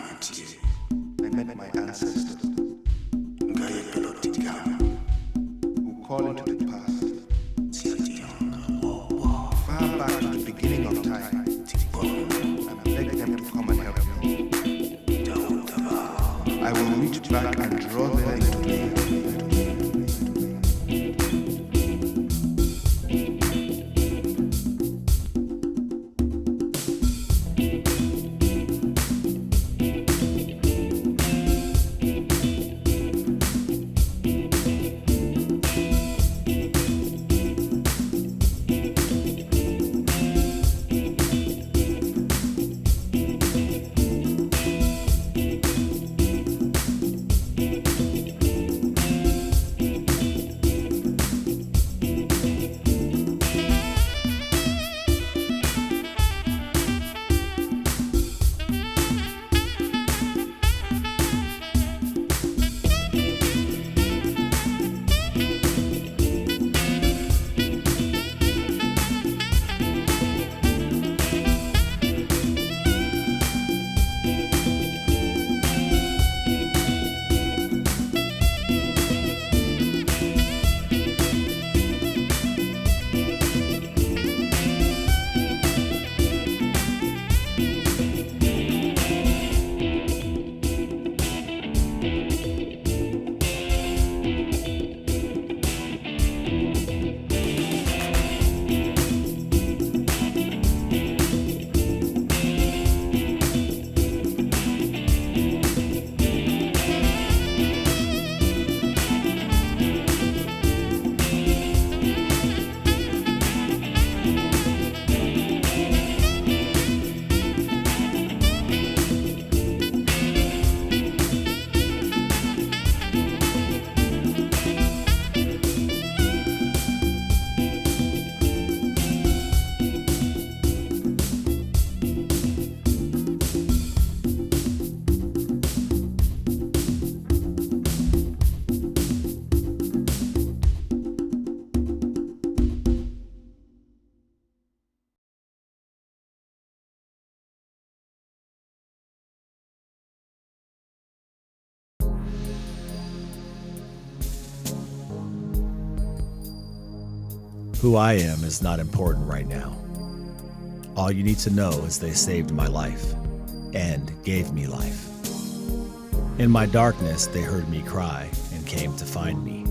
I met my ancestors, who call into the past, far back to the beginning of time, and beg them to come and help me. I will reach back and draw them into me. Who I am is not important right now. All you need to know is they saved my life and gave me life. In my darkness, they heard me cry and came to find me.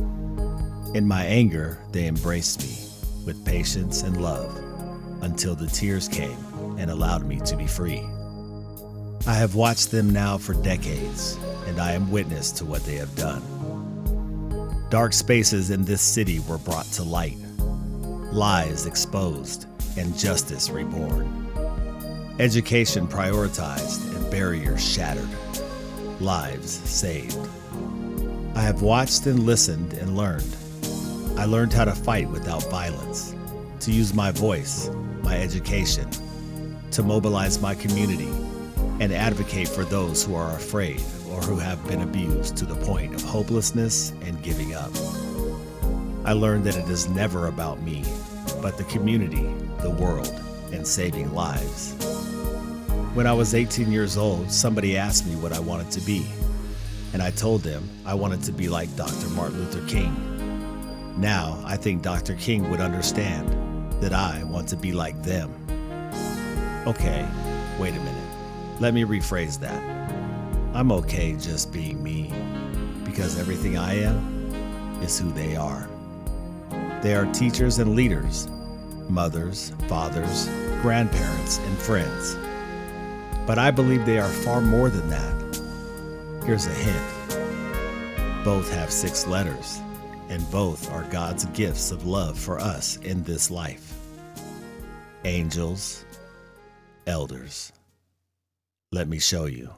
In my anger, they embraced me with patience and love until the tears came and allowed me to be free. I have watched them now for decades, and I am witness to what they have done. Dark spaces in this city were brought to light, lies exposed, and justice reborn. Education prioritized and barriers shattered, lives saved. I have watched and listened and learned. I learned how to fight without violence, to use my voice, my education, to mobilize my community, and advocate for those who are afraid or who have been abused to the point of hopelessness and giving up. I learned that it is never about me, but the community, the world, and saving lives. When I was 18 years old, somebody asked me what I wanted to be, and I told them I wanted to be like Dr. Martin Luther King. Now, I think Dr. King would understand that I want to be like them. Okay, wait a minute. Let me rephrase that. I'm okay just being me, because everything I am is who they are. They are teachers and leaders, mothers, fathers, grandparents, and friends. But I believe they are far more than that. Here's a hint. Both have 6 letters, and both are God's gifts of love for us in this life. Angels, elders. Let me show you.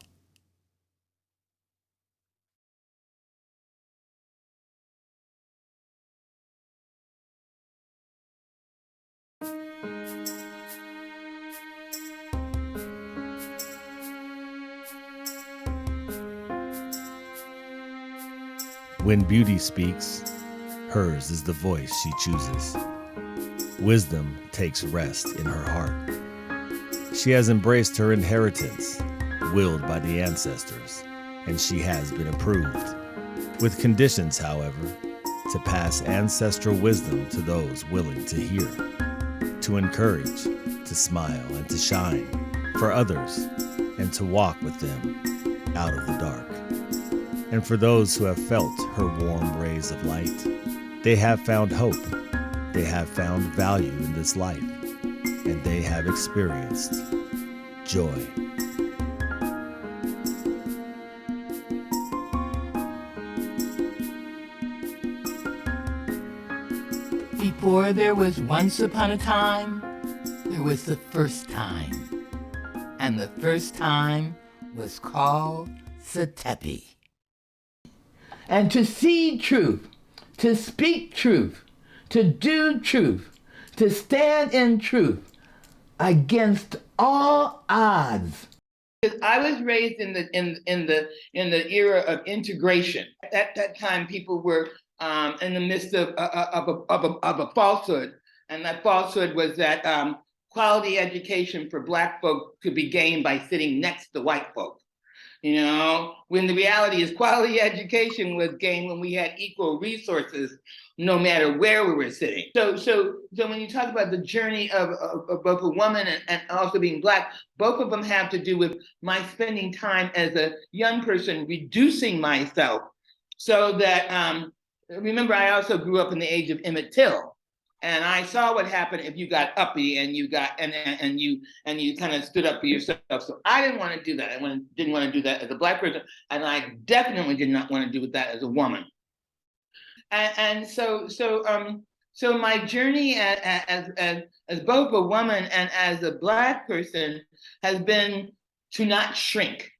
When beauty speaks, hers is the voice she chooses. Wisdom takes rest in her heart. She has embraced her inheritance, willed by the ancestors, and she has been approved, with conditions, however, to pass ancestral wisdom to those willing to hear, to encourage, to smile, and to shine for others, and to walk with them out of the dark. And for those who have felt her warm rays of light, they have found hope, they have found value in this life, and they have experienced joy. Before there was once upon a time, there was the first time. And the first time was called Satepi. And to see truth, to speak truth, to do truth, to stand in truth against all odds. I was raised in the era of integration. At that time, people were in the midst of a falsehood, and that falsehood was that quality education for Black folk could be gained by sitting next to white folk. You know, when the reality is quality education was gained when we had equal resources, no matter where we were sitting. So when you talk about the journey of both a woman and also being Black, both of them have to do with my spending time as a young person, reducing myself so that, remember, I also grew up in the age of Emmett Till. And I saw what happened if you got uppy and you got and you kind of stood up for yourself. So I didn't want to do that. I didn't want to do that as a Black person, and I definitely did not want to do that as a woman. And so my journey as both a woman and as a Black person has been to not shrink,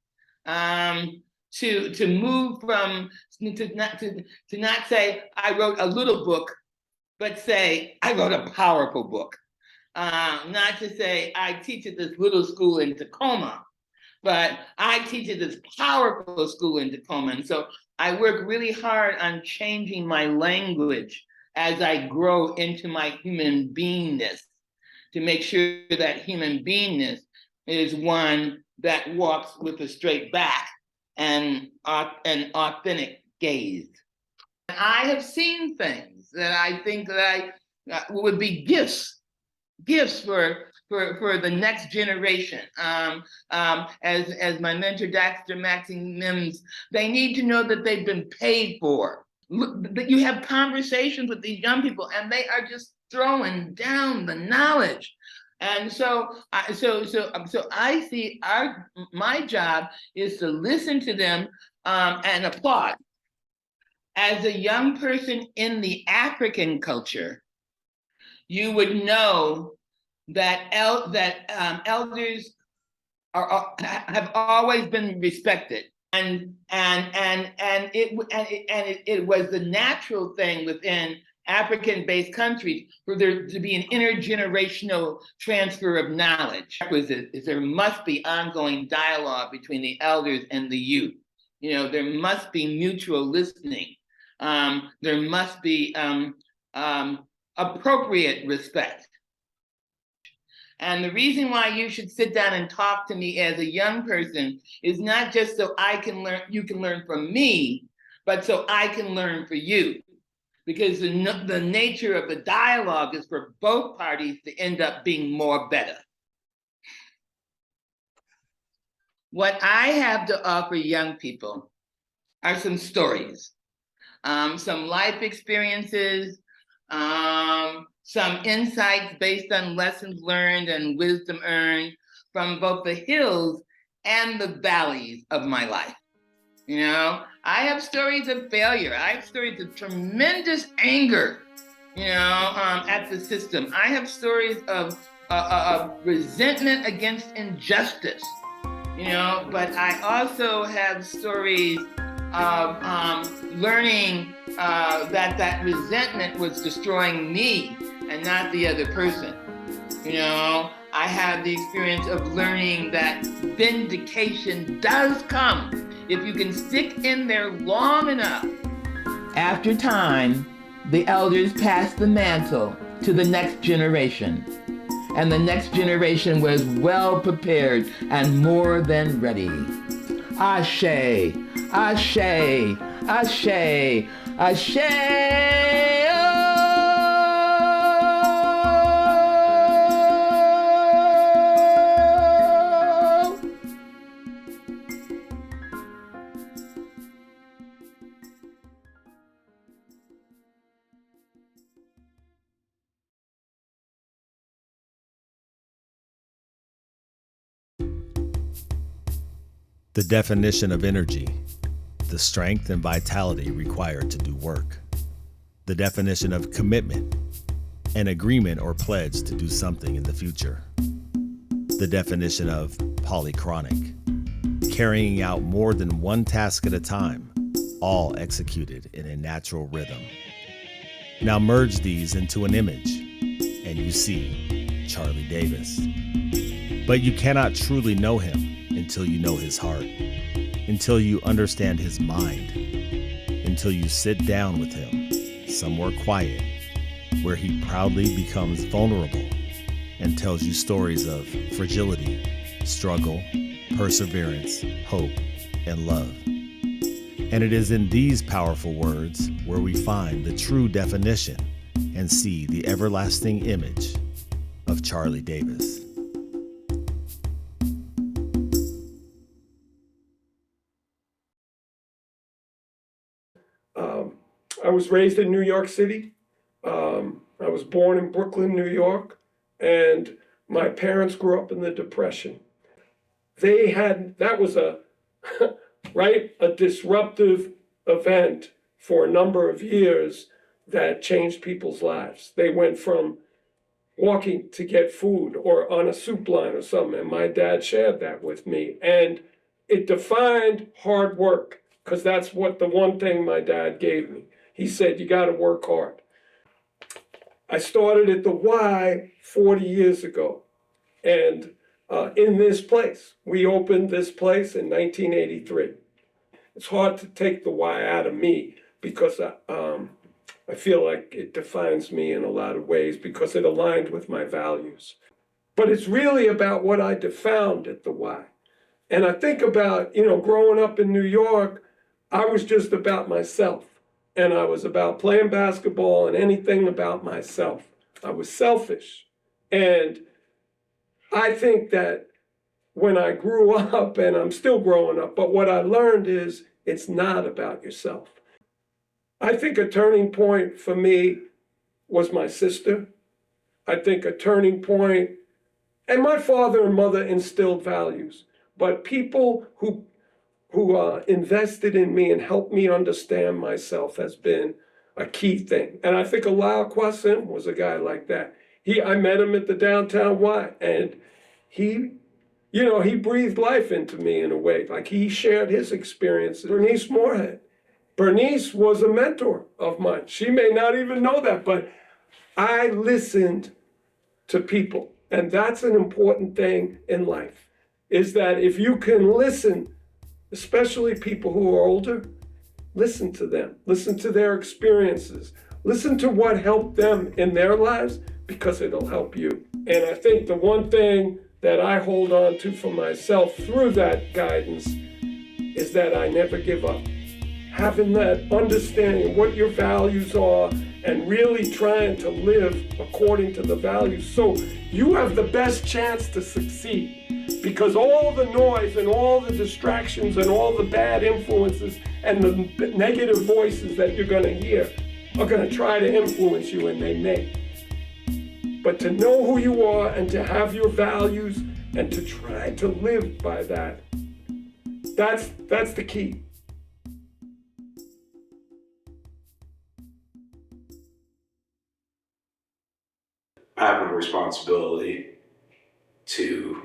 to move from to not say I wrote a little book, but say, I wrote a powerful book. Not to say, I teach at this little school in Tacoma, but I teach at this powerful school in Tacoma. And so I work really hard on changing my language as I grow into my human beingness, to make sure that human beingness is one that walks with a straight back and an authentic gaze. I have seen things that I think that would be gifts for the next generation. As my mentor, Dr. Maxine Mims, they need to know that they've been paid for. That you have conversations with these young people, and they are just throwing down the knowledge. And so I see my job is to listen to them and applaud. As a young person in the African culture, you would know that elders have always been respected, and it was the natural thing within African-based countries for there to be an intergenerational transfer of knowledge. There must be ongoing dialogue between the elders and the youth. You know, there must be mutual listening. There must be appropriate respect. And the reason why you should sit down and talk to me as a young person is not just so I can learn, you can learn from me, but so I can learn for you. Because the nature of the dialogue is for both parties to end up being more better. What I have to offer young people are some stories. Some life experiences, some insights based on lessons learned and wisdom earned from both the hills and the valleys of my life. You know, I have stories of failure. I have stories of tremendous anger, you know, at the system. I have stories of resentment against injustice, you know, but I also have stories of learning that resentment was destroying me and not the other person. You know, I have the experience of learning that vindication does come if you can stick in there long enough. After time, the elders pass the mantle to the next generation. and the next generation was well prepared and more than ready. Ashe, ashe, ashe, ashe. The definition of energy, the strength and vitality required to do work. The definition of commitment, an agreement or pledge to do something in the future. The definition of polychronic, carrying out more than one task at a time, all executed in a natural rhythm. Now merge these into an image, and you see Charlie Davis. But you cannot truly know him until you know his heart, until you understand his mind, until you sit down with him somewhere quiet, where he proudly becomes vulnerable and tells you stories of fragility, struggle, perseverance, hope, and love. And it is in these powerful words where we find the true definition and see the everlasting image of Charlie Davis. I was raised in New York City. I was born in Brooklyn, New York, and my parents grew up in the Depression. That was a disruptive event for a number of years that changed people's lives. They went from walking to get food or on a soup line or something, and my dad shared that with me. And it defined hard work, because that's the one thing my dad gave me. He said, you got to work hard. I started at the Y 40 years ago. And in this place, we opened this place in 1983. It's hard to take the Y out of me because I feel like it defines me in a lot of ways because it aligned with my values. But it's really about what I found at the Y. And I think about, growing up in New York, I was just about myself. And I was about playing basketball and anything about myself. I was selfish. And I think that when I grew up, and I'm still growing up, but what I learned is it's not about yourself. I think a turning point for me was my sister. I think a turning point, and my father and mother instilled values, but people who invested in me and helped me understand myself has been a key thing. And I think Alao Kwasim was a guy like that. I met him at the downtown Y, and he breathed life into me in a way. Like he shared his experiences. Bernice Moorhead. Bernice was a mentor of mine. She may not even know that, but I listened to people. And that's an important thing in life, is that if you can listen, especially people who are older, listen to them. Listen to their experiences. Listen to what helped them in their lives, because it'll help you. And I think the one thing that I hold on to for myself through that guidance is that I never give up. Having that understanding of what your values are and really trying to live according to the values, so you have the best chance to succeed. Because all the noise and all the distractions and all the bad influences and the negative voices that you're going to hear are going to try to influence you, and they may. But to know who you are and to have your values and to try to live by that, that's the key. I have a responsibility to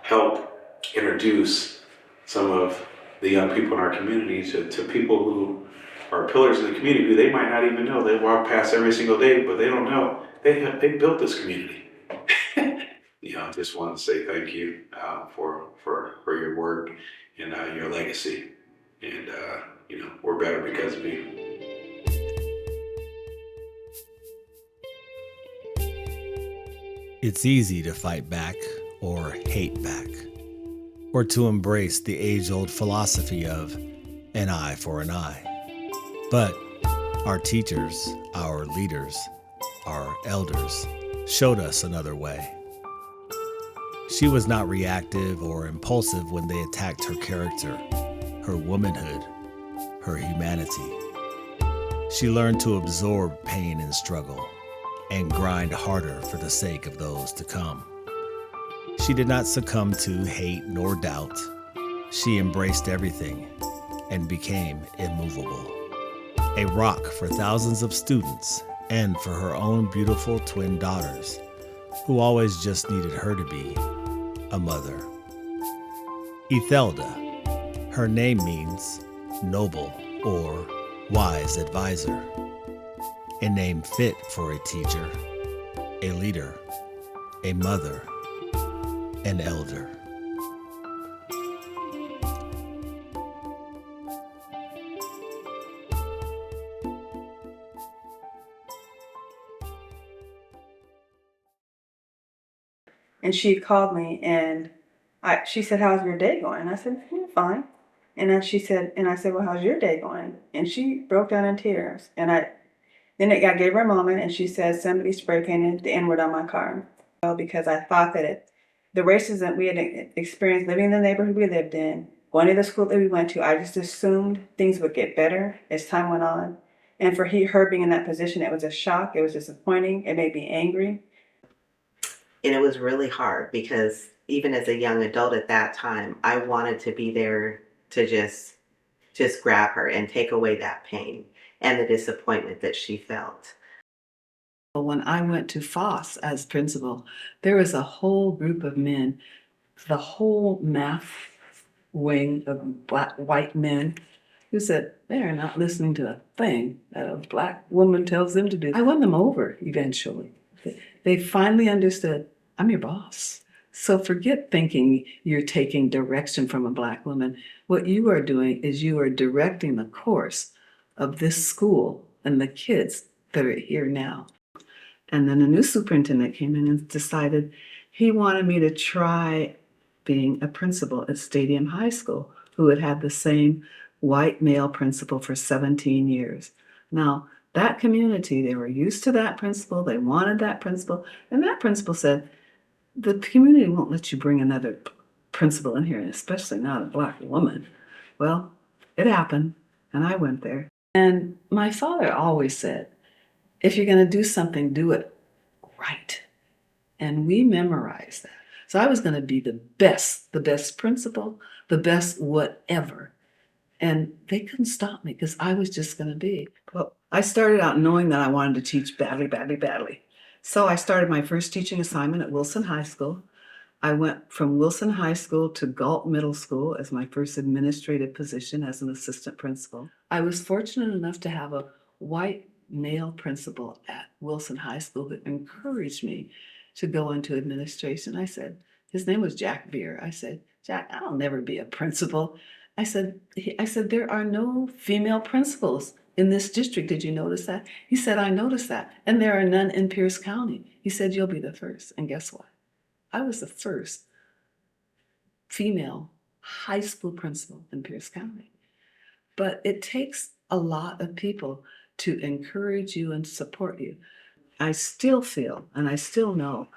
help introduce some of the young people in our community to people who are pillars in the community who they might not even know. They walk past every single day, but they don't know they built this community. I just want to say thank you for your work and your legacy. And we're better because of you. It's easy to fight back or hate back, or to embrace the age-old philosophy of an eye for an eye. But our teachers, our leaders, our elders showed us another way. She was not reactive or impulsive when they attacked her character, her womanhood, her humanity. She learned to absorb pain and struggle and grind harder for the sake of those to come. She did not succumb to hate nor doubt. She embraced everything and became immovable. A rock for thousands of students and for her own beautiful twin daughters, who always just needed her to be a mother. Ethelda, her name means noble or wise advisor, a name fit for a teacher, a leader, a mother, an elder. And she called me and she said, "How's your day going?" And I said, "Fine." And then I said, "Well, how's your day going?" And she broke down in tears. And I gave her a moment and she said, "Somebody spray painted the N-word on my car." Well, because I thought that the racism we had experienced living in the neighborhood we lived in, going to the school that we went to, I just assumed things would get better as time went on. And for her being in that position, it was a shock. It was disappointing. It made me angry. And it was really hard because even as a young adult at that time, I wanted to be there to just grab her and take away that pain and the disappointment that she felt. When I went to Foss as principal, there was a whole group of men, the whole math wing of white men, who said they're not listening to a thing that a black woman tells them to do. I won them over eventually. They finally understood, I'm your boss. So forget thinking you're taking direction from a black woman. What you are doing is you are directing the course of this school and the kids that are here now. And then a new superintendent came in and decided he wanted me to try being a principal at Stadium High School, who had had the same white male principal for 17 years. Now, that community, they were used to that principal, they wanted that principal, and that principal said, the community won't let you bring another principal in here, especially not a black woman. Well, it happened, and I went there. And my father always said, if you're going to do something, do it right. And we memorized that. So I was going to be the best principal, the best whatever. And they couldn't stop me because I was just going to be. Well, I started out knowing that I wanted to teach badly, badly, badly. So I started my first teaching assignment at Wilson High School. I went from Wilson High School to Galt Middle School as my first administrative position as an assistant principal. I was fortunate enough to have a white male principal at Wilson High School that encouraged me to go into administration. I said, his name was Jack Beer. I said, Jack, I'll never be a principal. I said, there are no female principals in this district. Did you notice that? He said, I noticed that. And there are none in Pierce County. He said, you'll be the first. And guess what? I was the first female high school principal in Pierce County. But it takes a lot of people to encourage you and support you. I still feel, and I still know,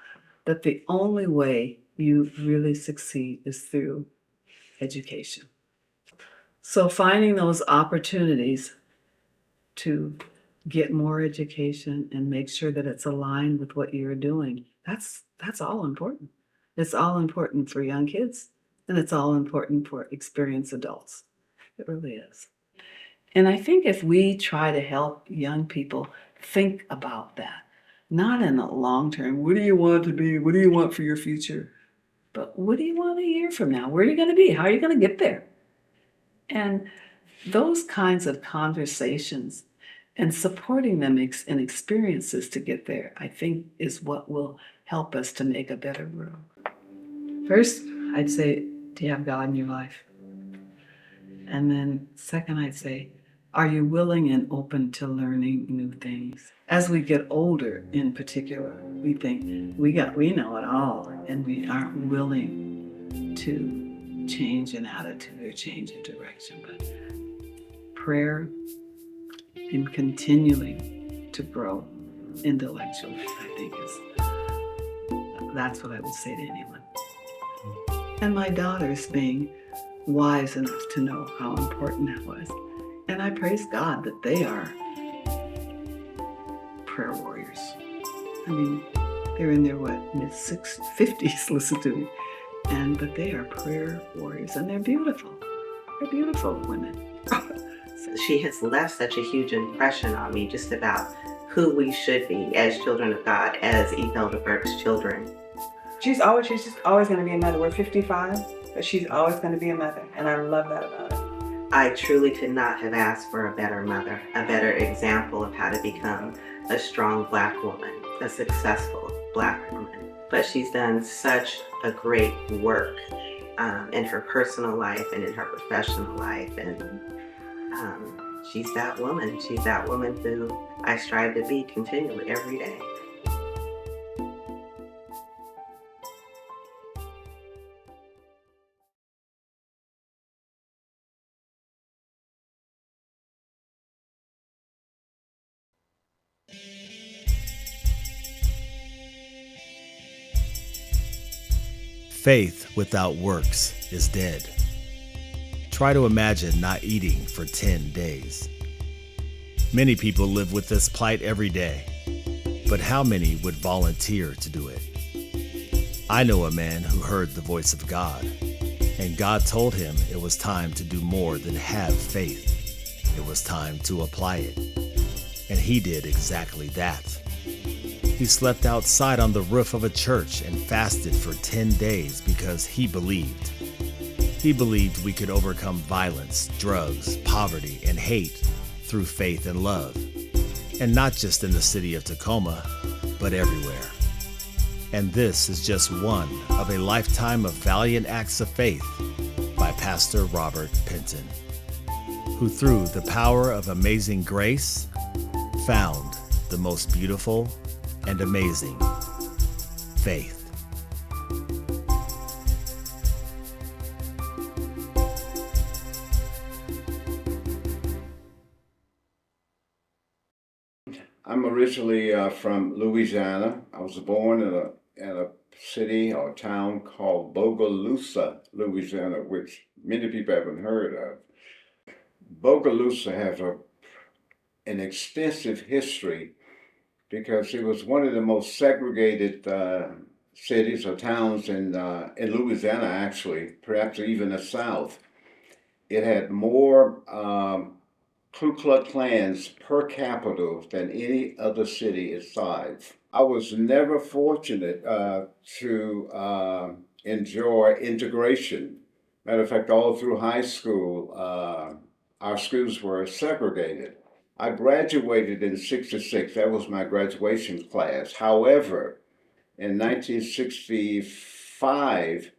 that the only way you really succeed is through education. So finding those opportunities to get more education and make sure that it's aligned with what you're doing, that's all important. It's all important for young kids, and it's all important for experienced adults. It really is. And I think if we try to help young people think about that, not in the long term, what do you want to be? What do you want for your future? But what do you want a year from now? Where are you going to be? How are you going to get there? And those kinds of conversations and supporting them in experiences to get there, I think is what will help us to make a better world. First, I'd say, do you have God in your life? And then second, I'd say, Are you willing and open to learning new things? As we get older, in particular, we think we know it all, and we aren't willing to change an attitude or change a direction. But prayer and continuing to grow intellectually, I think that's what I would say to anyone. And my daughters being wise enough to know how important that was. And I praise God that they are prayer warriors. I mean, they're in their mid-50s, listen to me. But they are prayer warriors, and they're beautiful. They're beautiful women. She has left such a huge impression on me just about who we should be as children of God, as Imelda Burke's children. She's just always going to be a mother. We're 55, but she's always going to be a mother, and I love that about her. I truly could not have asked for a better mother, a better example of how to become a strong Black woman, a successful Black woman. But she's done such a great work in her personal life and in her professional life. And she's that woman. She's that woman who I strive to be continually every day. Faith without works is dead. Try to imagine not eating for 10 days. Many people live with this plight every day, but how many would volunteer to do it? I know a man who heard the voice of God, and God told him it was time to do more than have faith. It was time to apply it. And he did exactly that. He slept outside on the roof of a church and fasted for 10 days because he believed. He believed we could overcome violence, drugs, poverty, and hate through faith and love. And not just in the city of Tacoma, but everywhere. And this is just one of a lifetime of valiant acts of faith by Pastor Robert Penton, who through the power of amazing grace found the most beautiful and amazing faith. I'm originally from Louisiana. I was born in a city or town called Bogalusa, Louisiana, which many people haven't heard of. Bogalusa has an extensive history because it was one of the most segregated cities or towns in Louisiana, actually, perhaps even the South. It had more Ku Klux Klans per capita than any other city its size. I was never fortunate to enjoy integration. Matter of fact, all through high school, our schools were segregated. I graduated in '66. That was my graduation class. However, in 1965,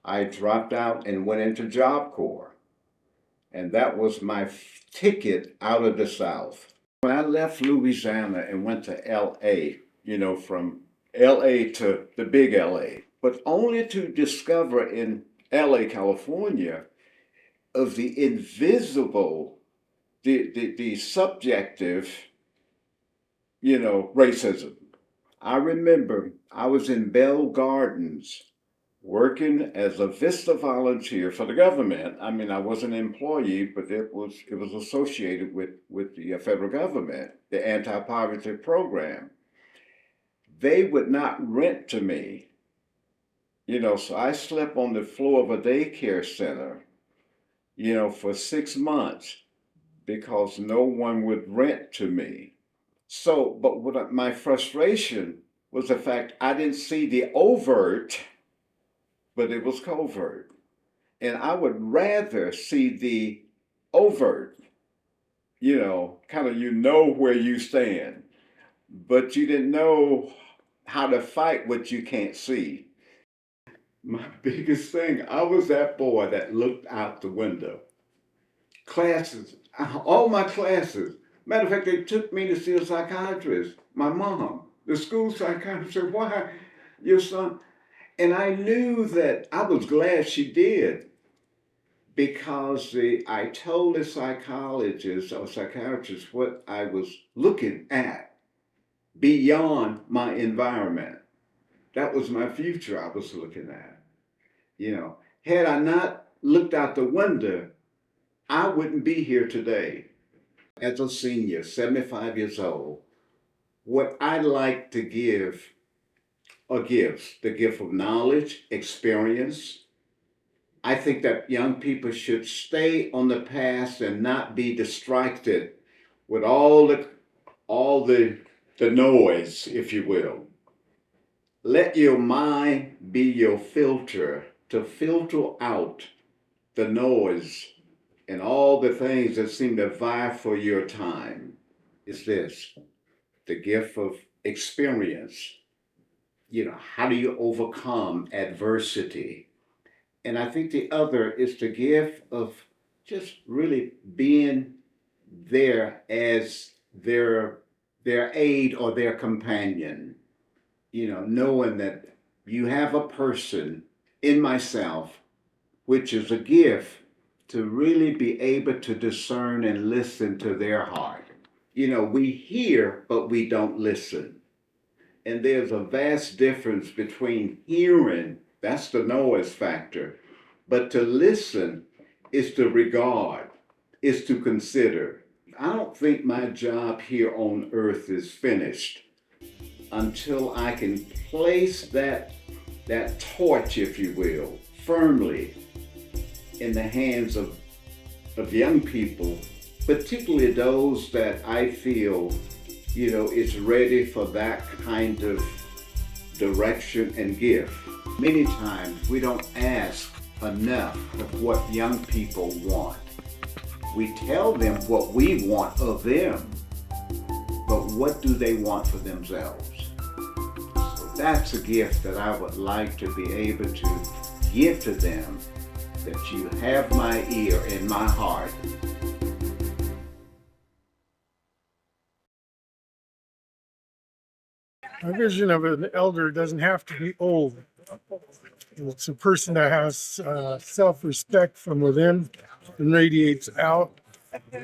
I dropped out and went into Job Corps. And that was my ticket out of the South. When I left Louisiana and went to LA, from LA to the big LA, but only to discover in LA, California, of the invisible, the subjective, racism. I remember I was in Bell Gardens working as a Vista volunteer for the government. I mean, I was an employee, but it was associated with the federal government, the anti-poverty program. They would not rent to me, so I slept on the floor of a daycare center, for 6 months because no one would rent to me. So, but my frustration was the fact I didn't see the overt, but it was covert. And I would rather see the overt, kind of where you stand, but you didn't know how to fight what you can't see. My biggest thing, I was that boy that looked out the window. Classes All my classes. Matter of fact, they took me to see a psychiatrist. My mom, the school psychiatrist, said, "Why, your son?" And I knew that I was glad she did because I told the psychologist or psychiatrist what I was looking at beyond my environment. That was my future I was looking at. You know, had I not looked out the window, I wouldn't be here today. As a senior, 75 years old, what I like to give are gifts, the gift of knowledge, experience. I think that young people should stay on the path and not be distracted with all the noise, if you will. Let your mind be your filter to filter out the noise and all the things that seem to vie for your time. Is this the gift of experience? You know, how do you overcome adversity? And I think the other is the gift of just really being there as their aid or their companion. You know, knowing that you have a person in myself, which is a gift to really be able to discern and listen to their heart. You know, we hear, but we don't listen. And there's a vast difference between hearing, that's the noise factor, but to listen is to regard, is to consider. I don't think my job here on earth is finished until I can place that torch, if you will, firmly in the hands of young people, particularly those that I feel, you know, is ready for that kind of direction and gift. Many times we don't ask enough of what young people want. We tell them what we want of them, but what do they want for themselves? So that's a gift that I would like to be able to give to them, that you have my ear and my heart. My vision of an elder doesn't have to be old. It's a person that has self-respect from within and radiates out,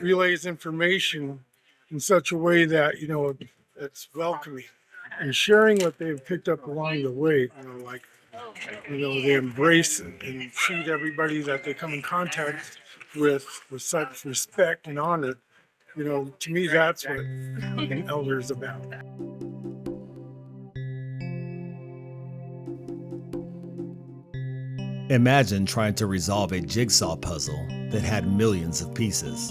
relays information in such a way that, you know, it's welcoming. And sharing what they've picked up along the way, you know, like, you know, they embrace and treat everybody that they come in contact with such respect and honor. You know, to me, that's what an elder is about. Imagine trying to resolve a jigsaw puzzle that had millions of pieces,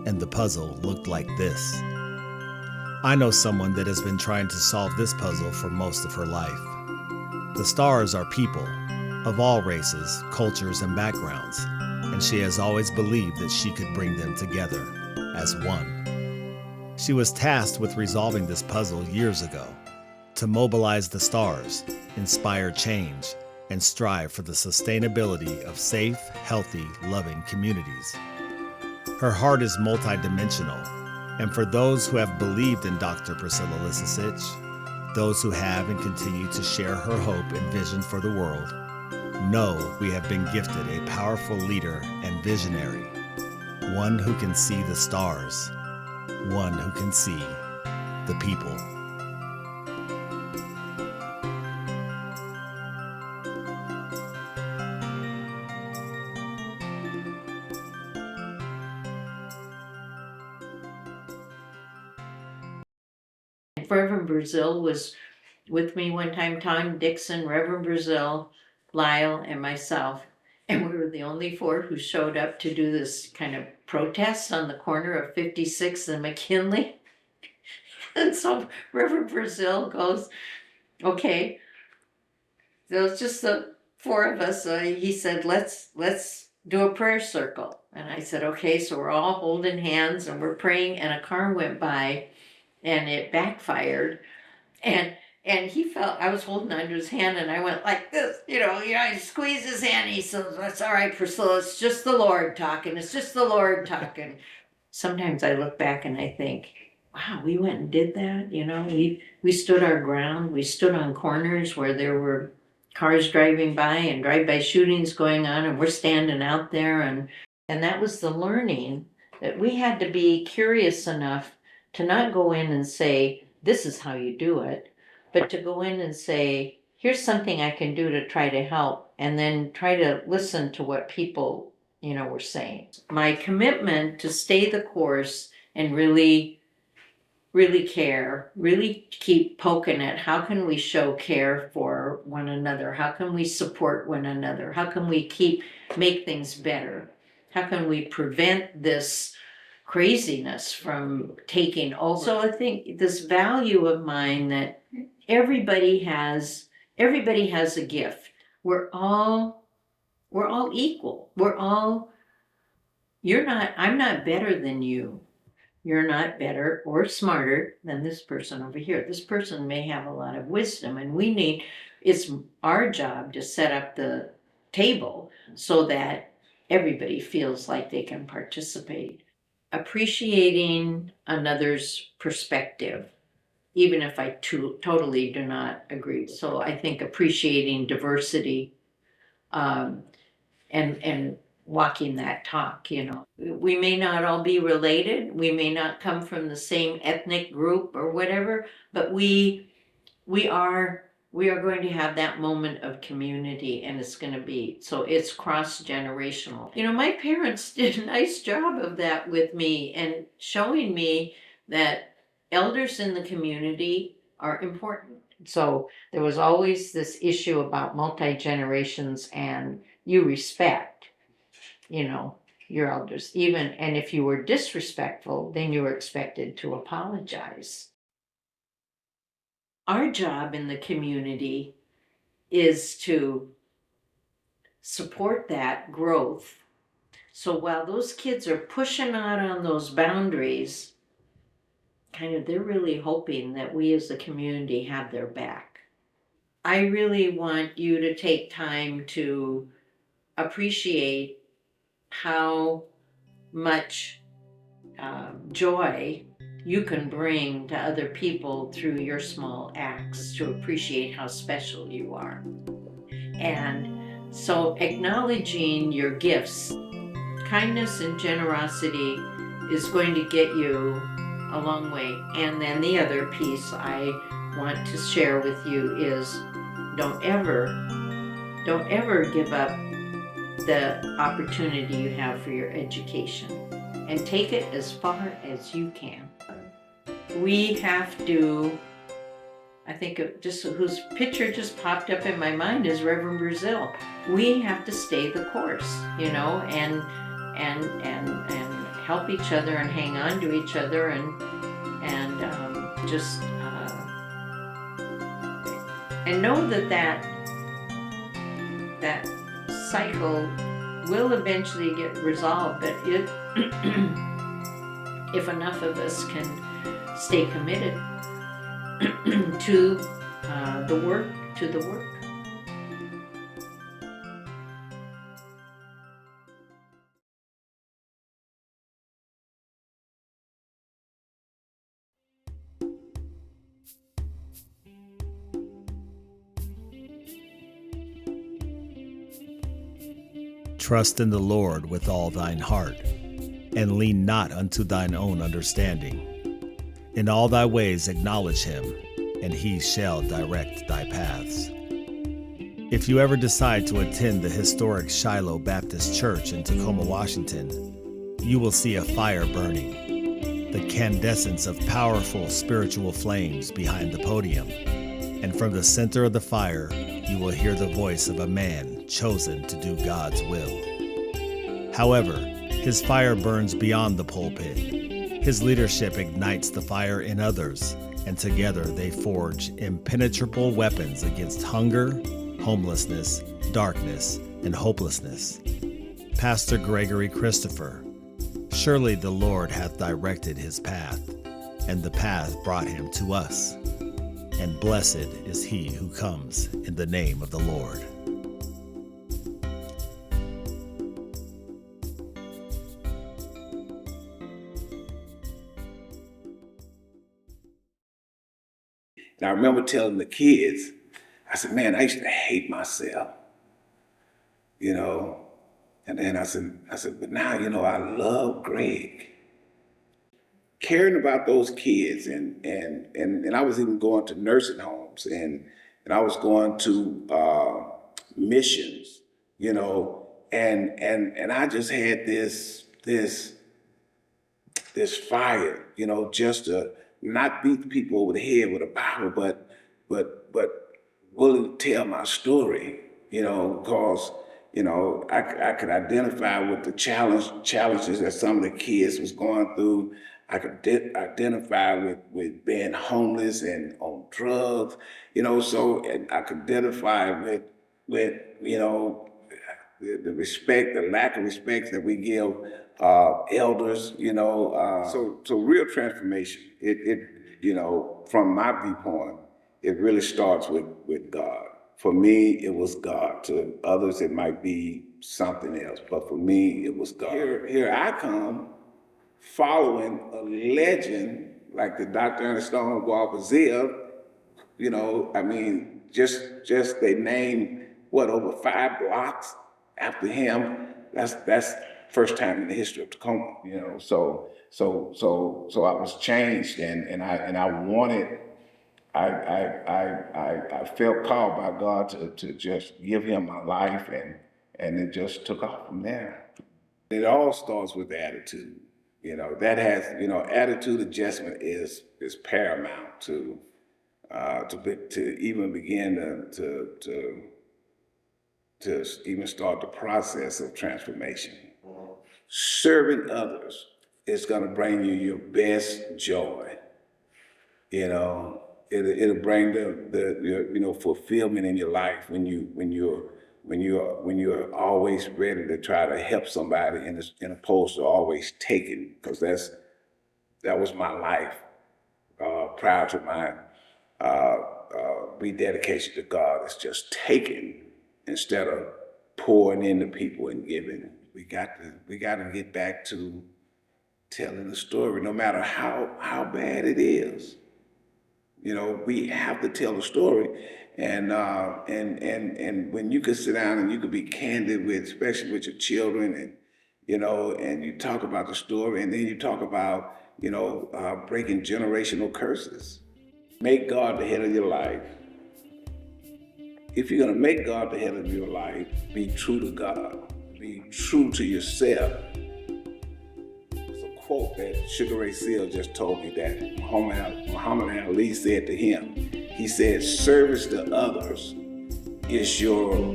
and the puzzle looked like this. I know someone that has been trying to solve this puzzle for most of her life. The stars are people of all races, cultures, and backgrounds, and she has always believed that she could bring them together as one. She was tasked with resolving this puzzle years ago to mobilize the stars, inspire change, and strive for the sustainability of safe, healthy, loving communities. Her heart is multidimensional, and for those who have believed in Dr. Priscilla Lisicich, those who have and continue to share her hope and vision for the world, know we have been gifted a powerful leader and visionary, one who can see the stars, one who can see the people. Reverend Brazil was with me one time, Tom Dixon, Reverend Brazil, Lyle, and myself. And we were the only four who showed up to do this kind of protest on the corner of 56th and McKinley. And so Reverend Brazil goes, okay, so it's just the four of us. He said, let's do a prayer circle. And I said, okay, so we're all holding hands and we're praying, and a car went by and it backfired. And he felt, I was holding onto his hand and I went like this, I squeezed his hand. He said, that's all right, Priscilla, it's just the Lord talking. It's just the Lord talking. sometimes I look back and I think, wow, we went and did that. We stood our ground. We stood on corners where there were cars driving by and drive-by shootings going on, and we're standing out there. And that was the learning, that we had to be curious enough to not go in and say, this is how you do it, but to go in and say, here's something I can do to try to help, and then try to listen to what people, were saying. My commitment to stay the course and really, really care, really keep poking at how can we show care for one another? How can we support one another? How can we make things better? How can we prevent this craziness from taking over? So I think this value of mine that everybody has a gift. We're all equal. I'm not better than you. You're not better or smarter than this person over here. This person may have a lot of wisdom, and it's our job to set up the table so that everybody feels like they can participate. Appreciating another's perspective, even if I totally do not agree. So I think appreciating diversity, and walking that talk. We may not all be related, we may not come from the same ethnic group or whatever, but we are going to have that moment of community, and it's cross-generational. My parents did a nice job of that with me, and showing me that elders in the community are important. So there was always this issue about multi-generations, and you respect, your elders. And if you were disrespectful, then you were expected to apologize. Our job in the community is to support that growth. So while those kids are pushing out on those boundaries, they're really hoping that we as a community have their back. I really want you to take time to appreciate how much joy you can bring to other people through your small acts, to appreciate how special you are. And so acknowledging your gifts, kindness and generosity is going to get you a long way. And then the other piece I want to share with you is don't ever give up the opportunity you have for your education, and take it as far as you can. We have to, I think whose picture just popped up in my mind is Reverend Brazil. We have to stay the course, and help each other and hang on to each other and know that cycle will eventually get resolved, but if enough of us can stay committed to the work. Trust in the Lord with all thine heart, and lean not unto thine own understanding. In all thy ways acknowledge him, and he shall direct thy paths. If you ever decide to attend the historic Shiloh Baptist Church in Tacoma, Washington, you will see a fire burning, the incandescence of powerful spiritual flames behind the podium, and from the center of the fire, you will hear the voice of a man chosen to do God's will. However, his fire burns beyond the pulpit. His leadership ignites the fire in others, and together they forge impenetrable weapons against hunger, homelessness, darkness, and hopelessness. Pastor Gregory Christopher, surely the Lord hath directed his path, and the path brought him to us. And blessed is he who comes in the name of the Lord. And I remember telling the kids, I said, man, I used to hate myself, you know. And then I said, but now, you know, I love Greg. Caring about those kids, and I was even going to nursing homes, and I was going to missions, you know, and I just had this fire, you know, just to not beat people over the head with a Bible, but willing to tell my story, you know, because, you know, I could identify with the challenges that some of the kids was going through. I could identify with being homeless and on drugs, you know, so and I could identify with you know, the respect, the lack of respect that we give elders, you know. So real transformation, it you know, from my viewpoint, it really starts with God. For me, it was God. To others, it might be something else, but for me, it was God. Here I come, following a legend like the Dr. Ernest Brazil, you know, I mean, just they named over 5 blocks after him. That's first time in the history of Tacoma, you know. So I was changed, and I wanted. I felt called by God to just give him my life, and it just took off from there. It all starts with attitude. You know, that has, you know, attitude adjustment is paramount to even begin to even start the process of transformation. Serving others is going to bring you your best joy. You know, it'll bring the you know, fulfillment in your life when you're always ready to try to help somebody in opposed to always taking, because that was my life prior to my rededication to God. It's just taking instead of pouring into people and giving. We got to get back to telling the story, no matter how bad it is. You know, we have to tell the story, and when you can sit down and you can be candid with, especially with your children, and you know, and you talk about the story, and then you talk about, you know, breaking generational curses. Make God the head of your life. If you're gonna make God the head of your life, be true to God. Be true to yourself. Quote that Sugar Ray Seal just told me that Muhammad Ali said to him. He said, "Service to others is your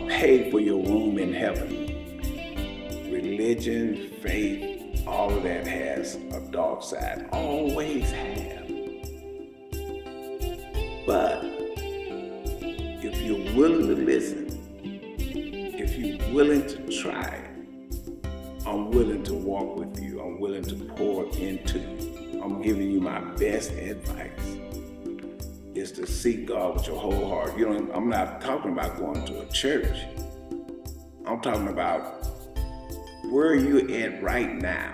pay for your room in heaven." Religion, faith, all of that has a dark side. Always have. But if you're willing to listen, if you're willing to try, I'm willing to walk with you. I'm willing to pour into you. I'm giving you my best advice. Is to seek God with your whole heart. You know, I'm not talking about going to a church. I'm talking about where you at right now.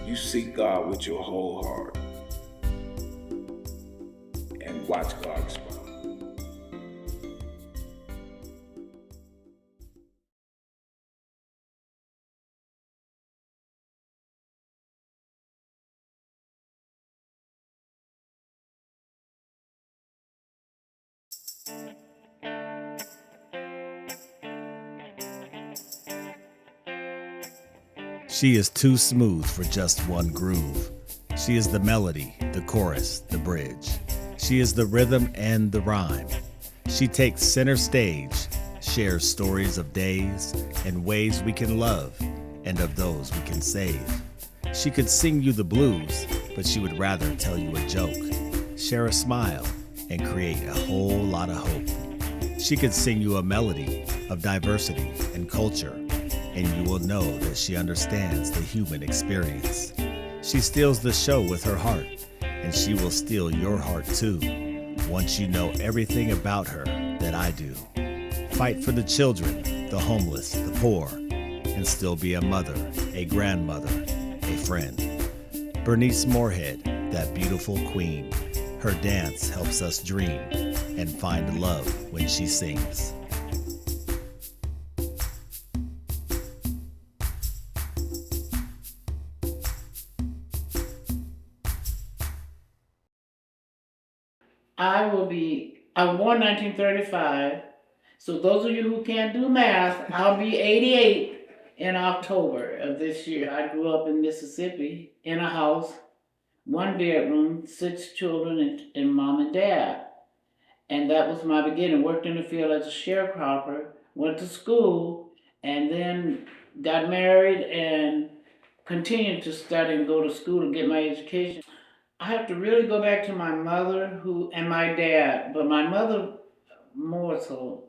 You seek God with your whole heart and watch God respond. She is too smooth for just one groove. She is the melody, the chorus, the bridge. She is the rhythm and the rhyme. She takes center stage, shares stories of days and ways we can love and of those we can save. She could sing you the blues, but she would rather tell you a joke, share a smile, and create a whole lot of hope. She could sing you a melody of diversity and culture, and you will know that she understands the human experience. She steals the show with her heart, and she will steal your heart too, once you know everything about her that I do. Fight for the children, the homeless, the poor, and still be a mother, a grandmother, a friend. Bernice Moorhead, that beautiful queen. Her dance helps us dream and find love when she sings. I'm born 1935, so those of you who can't do math, I'll be 88 in October of this year. I grew up in Mississippi in a house, 1 bedroom, 6 children, and mom and dad. And that was my beginning. Worked in the field as a sharecropper, went to school, and then got married and continued to study and go to school to get my education. I have to really go back to my mother and my dad, but my mother more so,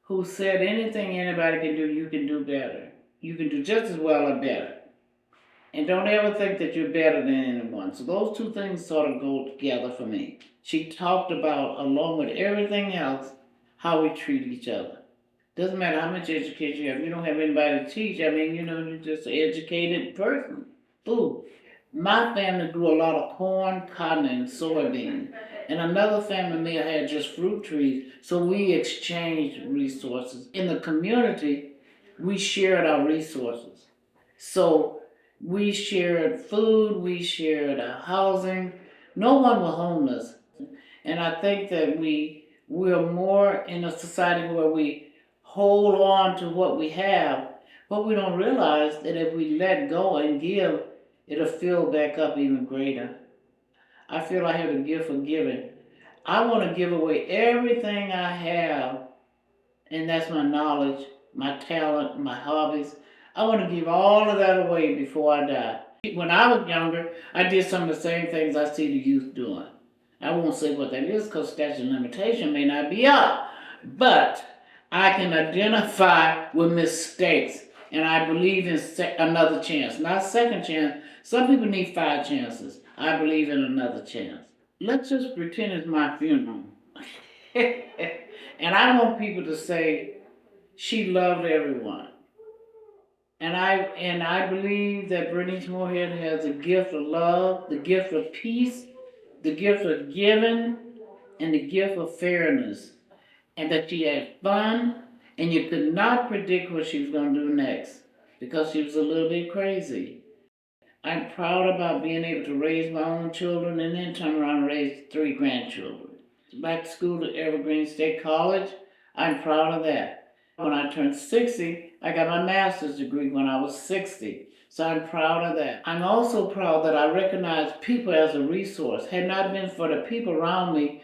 who said anything anybody can do, you can do better. You can do just as well or better. And don't ever think that you're better than anyone. So those two things sort of go together for me. She talked about, along with everything else, how we treat each other. Doesn't matter how much education you have. You don't have anybody to teach. I mean, you're just an educated person. Food. My family grew a lot of corn, cotton, and soybean. And another family may have had just fruit trees, so we exchanged resources. In the community, we shared our resources. So we shared food, we shared our housing. No one was homeless. And I think that we're more in a society where we hold on to what we have, but we don't realize that if we let go and give, it'll fill back up even greater. I feel I have a gift for giving. I want to give away everything I have, and that's my knowledge, my talent, my hobbies. I want to give all of that away before I die. When I was younger, I did some of the same things I see the youth doing. I won't say what that is because statute of limitation may not be up, but I can identify with mistakes, and I believe in another chance, not second chance. Some people need 5 chances. I believe in another chance. Let's just pretend it's my funeral. And I want people to say, she loved everyone. And I believe that Bernice Moorhead has the gift of love, the gift of peace, the gift of giving, and the gift of fairness. And that she had fun, and you could not predict what she was going to do next because she was a little bit crazy. I'm proud about being able to raise my own children and then turn around and raise 3 grandchildren. Back to school at Evergreen State College, I'm proud of that. When I turned 60, I got my master's degree when I was 60. So I'm proud of that. I'm also proud that I recognize people as a resource. Had not been for the people around me,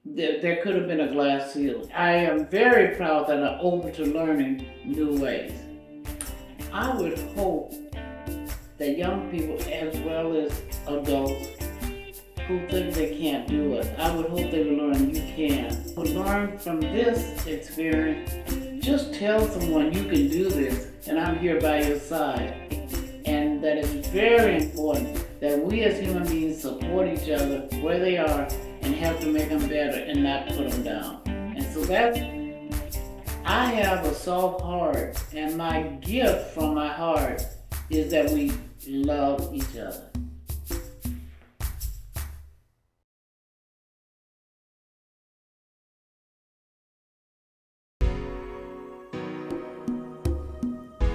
there could have been a glass ceiling. I am very proud that I'm open to learning new ways. I would hope that young people as well as adults who think they can't do it, I would hope they would learn you can. Would learn from this experience, just tell someone you can do this and I'm here by your side. And that it's very important that we as human beings support each other where they are and have to make them better and not put them down. And so I have a soft heart, and my gift from my heart is that we love each other.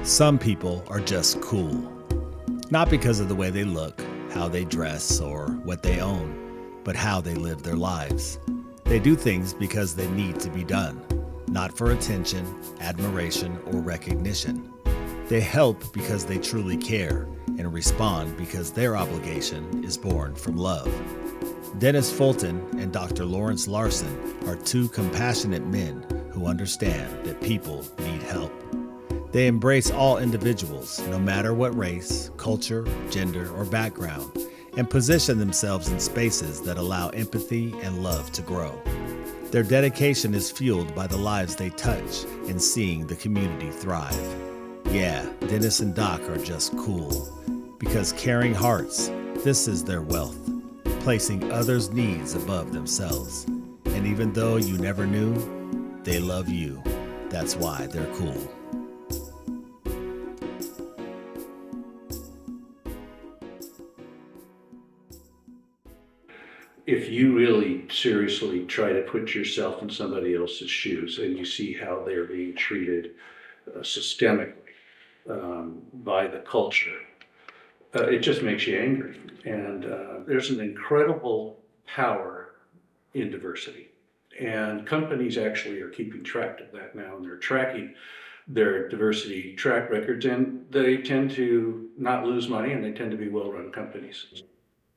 Some people are just cool. Not because of the way they look, how they dress, or what they own, but how they live their lives. They do things because they need to be done, not for attention, admiration, or recognition. They help because they truly care and respond because their obligation is born from love. Dennis Fulton and Dr. Lawrence Larson are 2 compassionate men who understand that people need help. They embrace all individuals, no matter what race, culture, gender, or background, and position themselves in spaces that allow empathy and love to grow. Their dedication is fueled by the lives they touch and seeing the community thrive. Yeah, Dennis and Doc are just cool. Because caring hearts, this is their wealth, placing others' needs above themselves. And even though you never knew, they love you. That's why they're cool. if you really seriously try to put yourself in somebody else's shoes and you see how they're being treated systemically by the culture, it just makes you angry. And there's an incredible power in diversity. And companies actually are keeping track of that now, and they're tracking their diversity track records, and they tend to not lose money, and they tend to be well-run companies.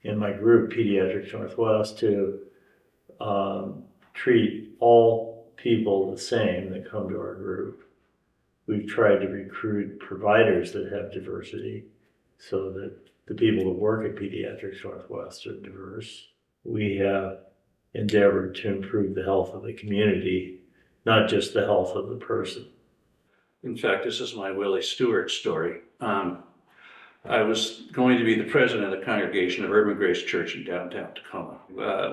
In my group, Pediatrics Northwest, to treat all people the same that come to our group. We've tried to recruit providers that have diversity so that the people that work at Pediatrics Northwest are diverse. We have endeavored to improve the health of the community, not just the health of the person. In fact, this is my Willie Stewart story. I was going to be the president of the congregation of Urban Grace Church in downtown Tacoma.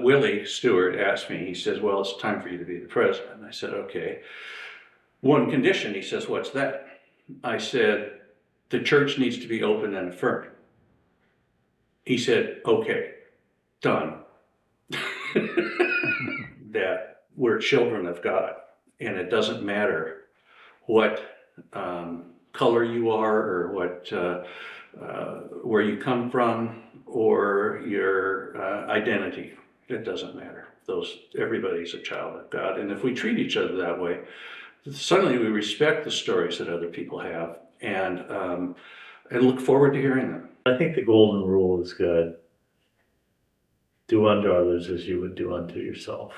Willie Stewart asked me, he says, well, it's time for you to be the president. I said, okay. One condition, he says, what's that? I said, the church needs to be open and affirming. He said, okay, done. That we're children of God, and it doesn't matter what color you are or what where you come from or your identity. It doesn't matter. Everybody's a child of God, and if we treat each other that way, suddenly we respect the stories that other people have, and look forward to hearing them. I think the golden rule is good. Do unto others as you would do unto yourself.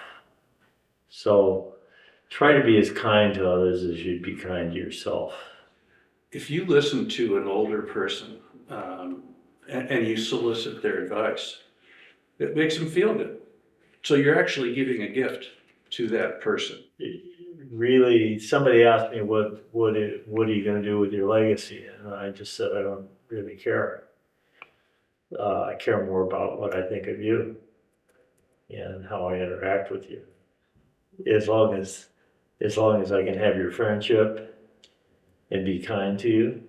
So try to be as kind to others as you'd be kind to yourself. If you listen to an older person and you solicit their advice, it makes them feel good. So you're actually giving a gift to that person. Really, somebody asked me, what are you going to do with your legacy? And I just said, I don't really care. I care more about what I think of you and how I interact with you. As long as I can have your friendship and be kind to you,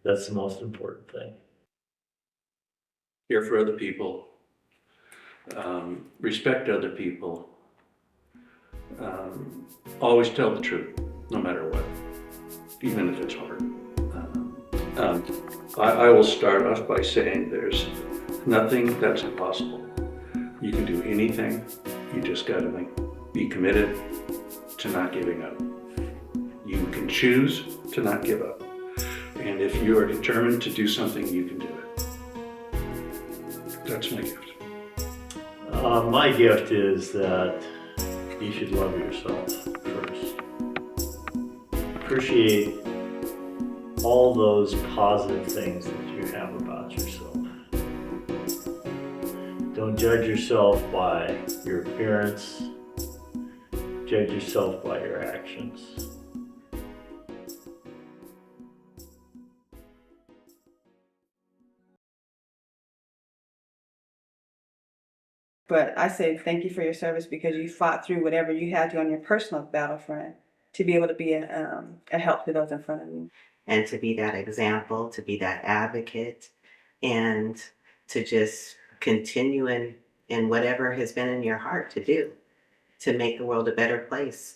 that's the most important thing. Care for other people, respect other people, always tell the truth, no matter what, even if it's hard. I will start off by saying there's nothing that's impossible. You can do anything, you just gotta be committed to not giving up. You can choose to not give up. And if you are determined to do something, you can do it. That's my gift. My gift is that you should love yourself first. Appreciate all those positive things that you have about yourself. Don't judge yourself by your appearance. Judge yourself by your actions. But I say thank you for your service because you fought through whatever you had to on your personal battlefront to be able to be a help to those in front of you. And to be that example, to be that advocate, and to just continue in whatever has been in your heart to do, to make the world a better place.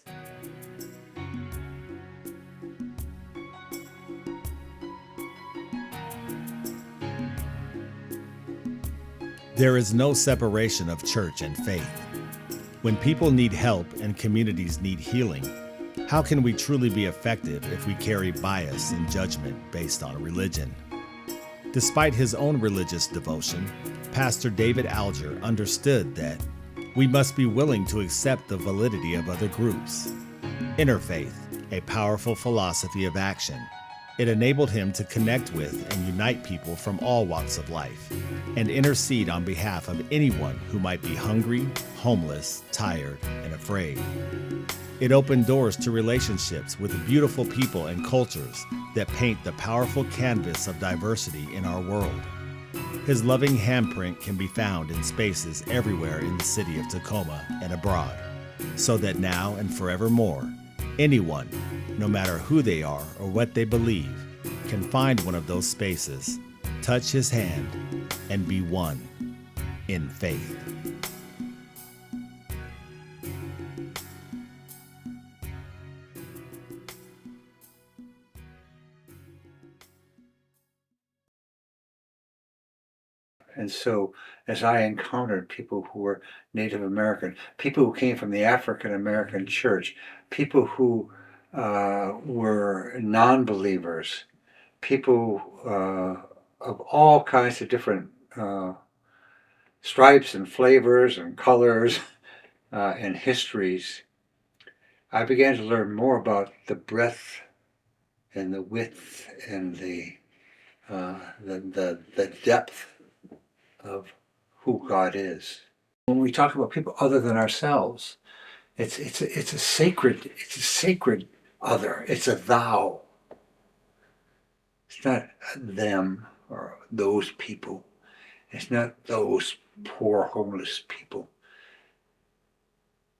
There is no separation of church and faith. When people need help and communities need healing, how can we truly be effective if we carry bias and judgment based on religion? Despite his own religious devotion, Pastor David Alger understood that we must be willing to accept the validity of other groups. Interfaith, a powerful philosophy of action. It enabled him to connect with and unite people from all walks of life and intercede on behalf of anyone who might be hungry, homeless, tired, and afraid. It opened doors to relationships with beautiful people and cultures that paint the powerful canvas of diversity in our world. His loving handprint can be found in spaces everywhere in the city of Tacoma and abroad, so that now and forevermore, anyone, no matter who they are or what they believe, can find one of those spaces, touch his hand, and be one in faith. And so as I encountered people who were Native American, people who came from the African American church, people who were non-believers, people of all kinds of different stripes and flavors and colors and histories, I began to learn more about the breadth and the width and the depth of who God is. When we talk about people other than ourselves, it's a sacred other. It's a thou. It's not them or those people. It's not those poor homeless people.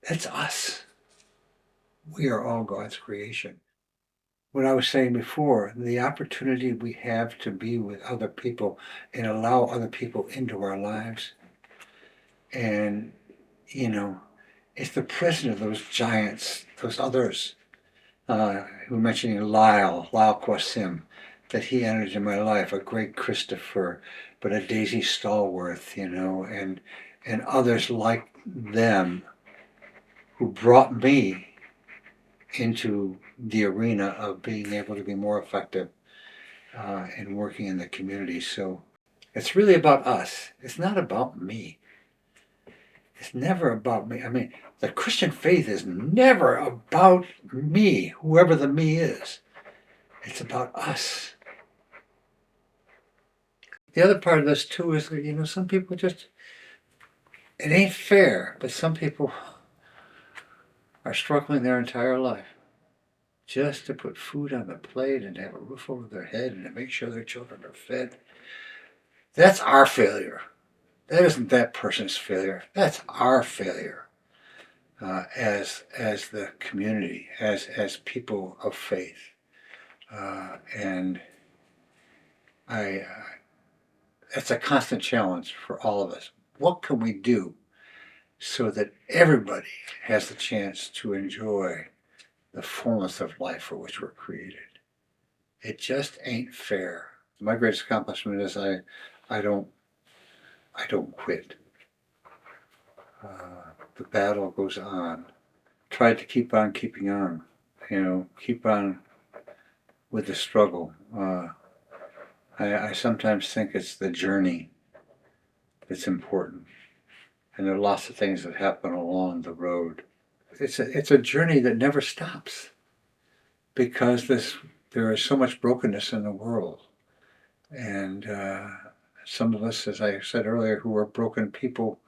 That's us. We are all God's creation. What I was saying before, the opportunity we have to be with other people and allow other people into our lives. And, you know, it's the presence of those giants, those others. We were mentioning Lyle Quasim, that he entered in my life, a great Christopher, but a Daisy Stallworth, you know, and others like them who brought me into the arena of being able to be more effective in working in the community. So it's really about us. It's not about me. It's never about me. I mean, the Christian faith is never about me, whoever the me is. It's about us. The other part of this too is that, you know, some people just, it ain't fair, but some people are struggling their entire life just to put food on the plate and to have a roof over their head and to make sure their children are fed. That's our failure. That isn't that person's failure. That's our failure as the community, as people of faith. And that's a constant challenge for all of us. What can we do so that everybody has the chance to enjoy the fullness of life for which we're created? It just ain't fair. My greatest accomplishment is I don't quit. The battle goes on. Try to keep on keeping on. You know, keep on with the struggle. I sometimes think it's the journey that's important. And there are lots of things that happen along the road. It's a journey that never stops because there is so much brokenness in the world. And some of us, as I said earlier, who are broken people,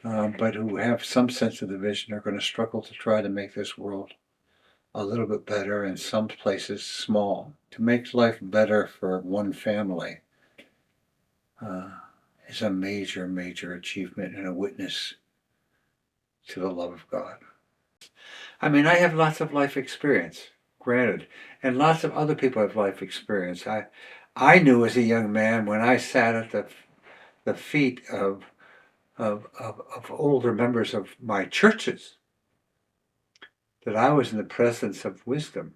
but who have some sense of the vision, are going to struggle to try to make this world a little bit better, in some places small. To make life better for one family is a major, major achievement and a witness to the love of God. I mean, I have lots of life experience, granted, and lots of other people have life experience. I knew as a young man, when I sat at the feet of older members of my churches, that I was in the presence of wisdom.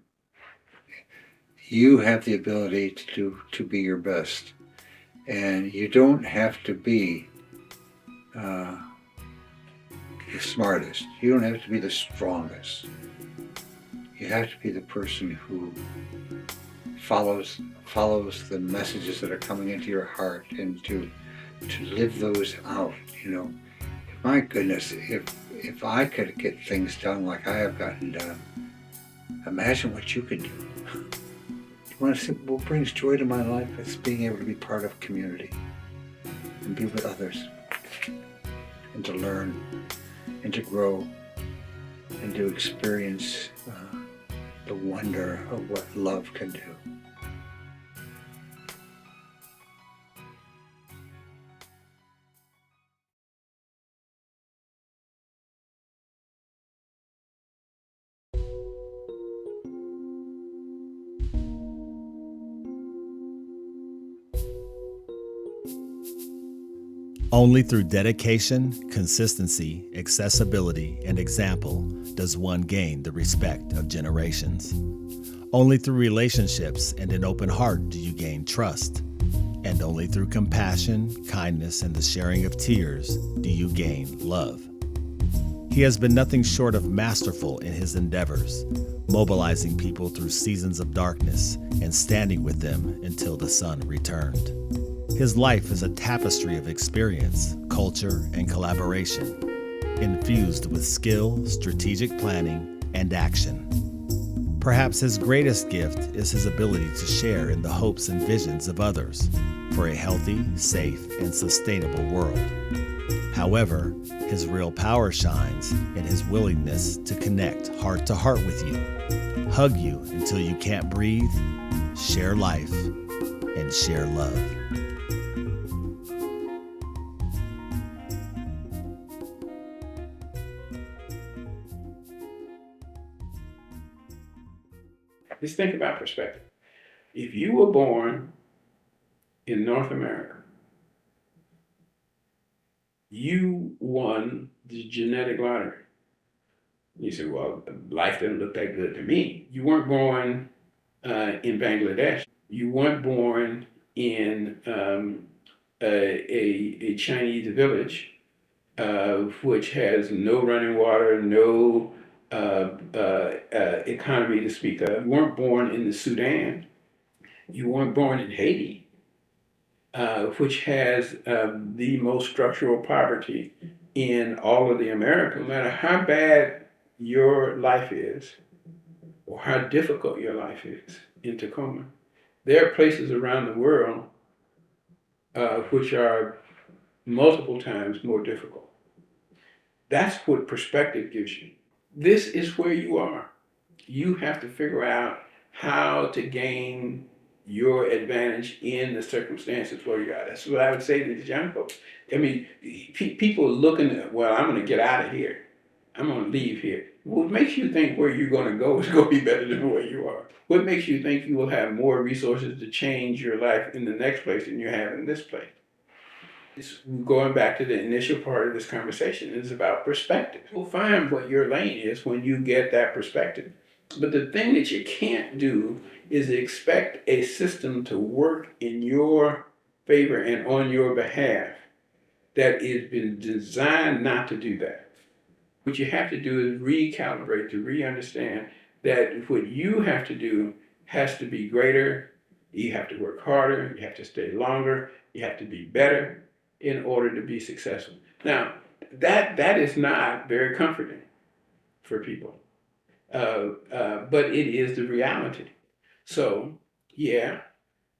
You have the ability to be your best, and you don't have to be the smartest. You don't have to be the strongest. You have to be the person who follows the messages that are coming into your heart, and to live those out. You know, my goodness, if I could get things done like I have gotten done, imagine what you could do. You want to see what brings joy to my life? It's being able to be part of community and be with others, and to learn and to grow and to experience the wonder of what love can do. Only through dedication, consistency, accessibility, and example does one gain the respect of generations. Only through relationships and an open heart do you gain trust. And only through compassion, kindness, and the sharing of tears do you gain love. He has been nothing short of masterful in his endeavors, mobilizing people through seasons of darkness and standing with them until the sun returned. His life is a tapestry of experience, culture, and collaboration, infused with skill, strategic planning, and action. Perhaps his greatest gift is his ability to share in the hopes and visions of others for a healthy, safe, and sustainable world. However, his real power shines in his willingness to connect heart to heart with you, hug you until you can't breathe, share life, and share love. Just think about perspective. If you were born in North America, you won the genetic lottery. You say, well, life didn't look that good to me. You weren't born in Bangladesh. You weren't born in a Chinese village, which has no running water, no economy to speak of. You weren't born in the Sudan. You weren't born in Haiti, which has the most structural poverty in all of the Americas. No matter how bad your life is, or how difficult your life is in Tacoma, there are places around the world which are multiple times more difficult. That's what perspective gives you. This is where you are. You have to figure out how to gain your advantage in the circumstances where you are. That's what I would say to these young folks. I mean, people are looking at, well, I'm going to get out of here. I'm going to leave here. What makes you think where you're going to go is going to be better than where you are? What makes you think you will have more resources to change your life in the next place than you have in this place? It's going back to the initial part of this conversation, is about perspective. You'll find what your lane is when you get that perspective. But the thing that you can't do is expect a system to work in your favor and on your behalf that has been designed not to do that. What you have to do is recalibrate, to re-understand that what you have to do has to be greater. You have to work harder, you have to stay longer, you have to be better in order to be successful. Now, that is not very comforting for people, but it is the reality. So, yeah,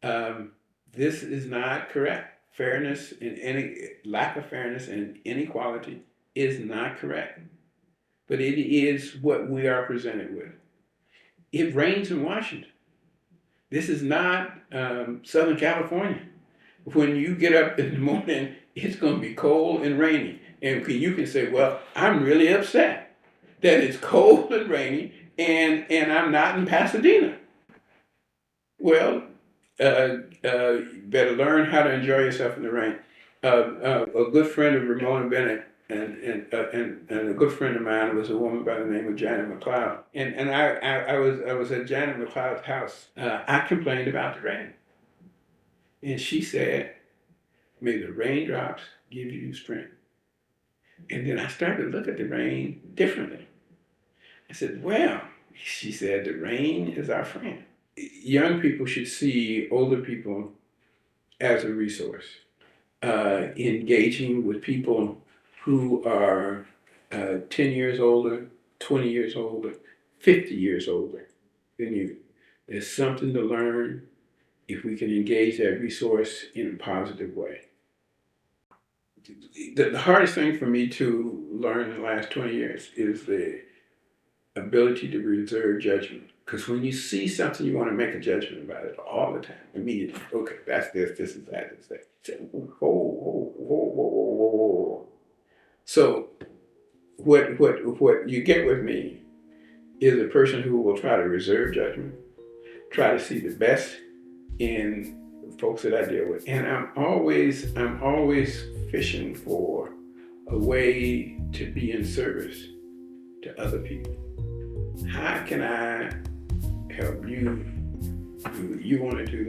this is not correct. Fairness and any lack of fairness and inequality is not correct. But it is what we are presented with. It rains in Washington. This is not Southern California. When you get up in the morning, it's going to be cold and rainy. And you can say, well, I'm really upset that it's cold and rainy and I'm not in Pasadena. Well, you better learn how to enjoy yourself in the rain. A good friend of Ramona Bennett and a good friend of mine was a woman by the name of Janet McLeod. And I was at Janet McLeod's house. I complained about the rain. And she said, may the raindrops give you strength. And then I started to look at the rain differently. I said, well, she said, the rain is our friend. Young people should see older people as a resource. Engaging with people who are 10 years older, 20 years older, 50 years older than you. There's something to learn if we can engage that resource in a positive way. The hardest thing for me to learn in the last 20 years is the ability to reserve judgment. Because when you see something, you want to make a judgment about it all the time, immediately. Okay, that's this is that, this is that. Whoa. So what you get with me is a person who will try to reserve judgment, try to see the best in the folks that I deal with. And I'm always fishing for a way to be in service to other people. How can I help you do what you want to do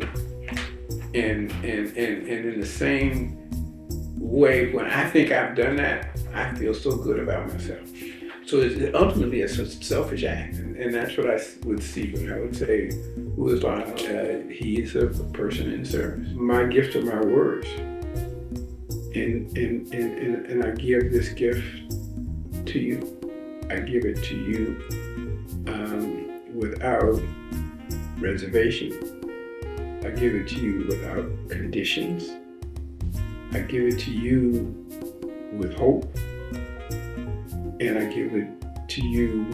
And in the same way, when I think I've done that, I feel so good about myself. So it's ultimately a selfish act, and that's what I would see when I would say, who is Lyle? He is a person in service. My gifts are my words, and I give this gift to you. I give it to you without reservation. I give it to you without conditions. I give it to you with hope. And I give it to you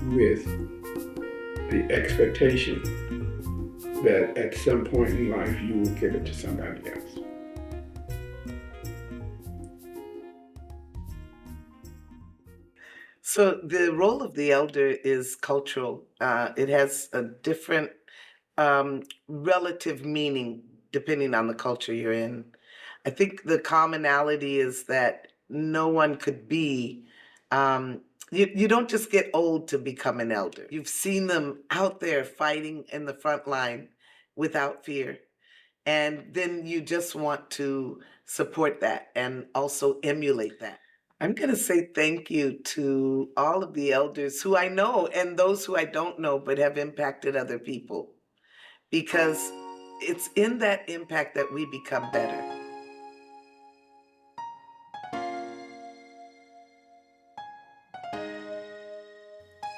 with the expectation that at some point in life you will give it to somebody else. So the role of the elder is cultural. It has a different relative meaning depending on the culture you're in. I think the commonality is that no one could be, you don't just get old to become an elder. You've seen them out there fighting in the front line without fear. And then you just want to support that and also emulate that. I'm going to say thank you to all of the elders who I know and those who I don't know but have impacted other people, because it's in that impact that we become better.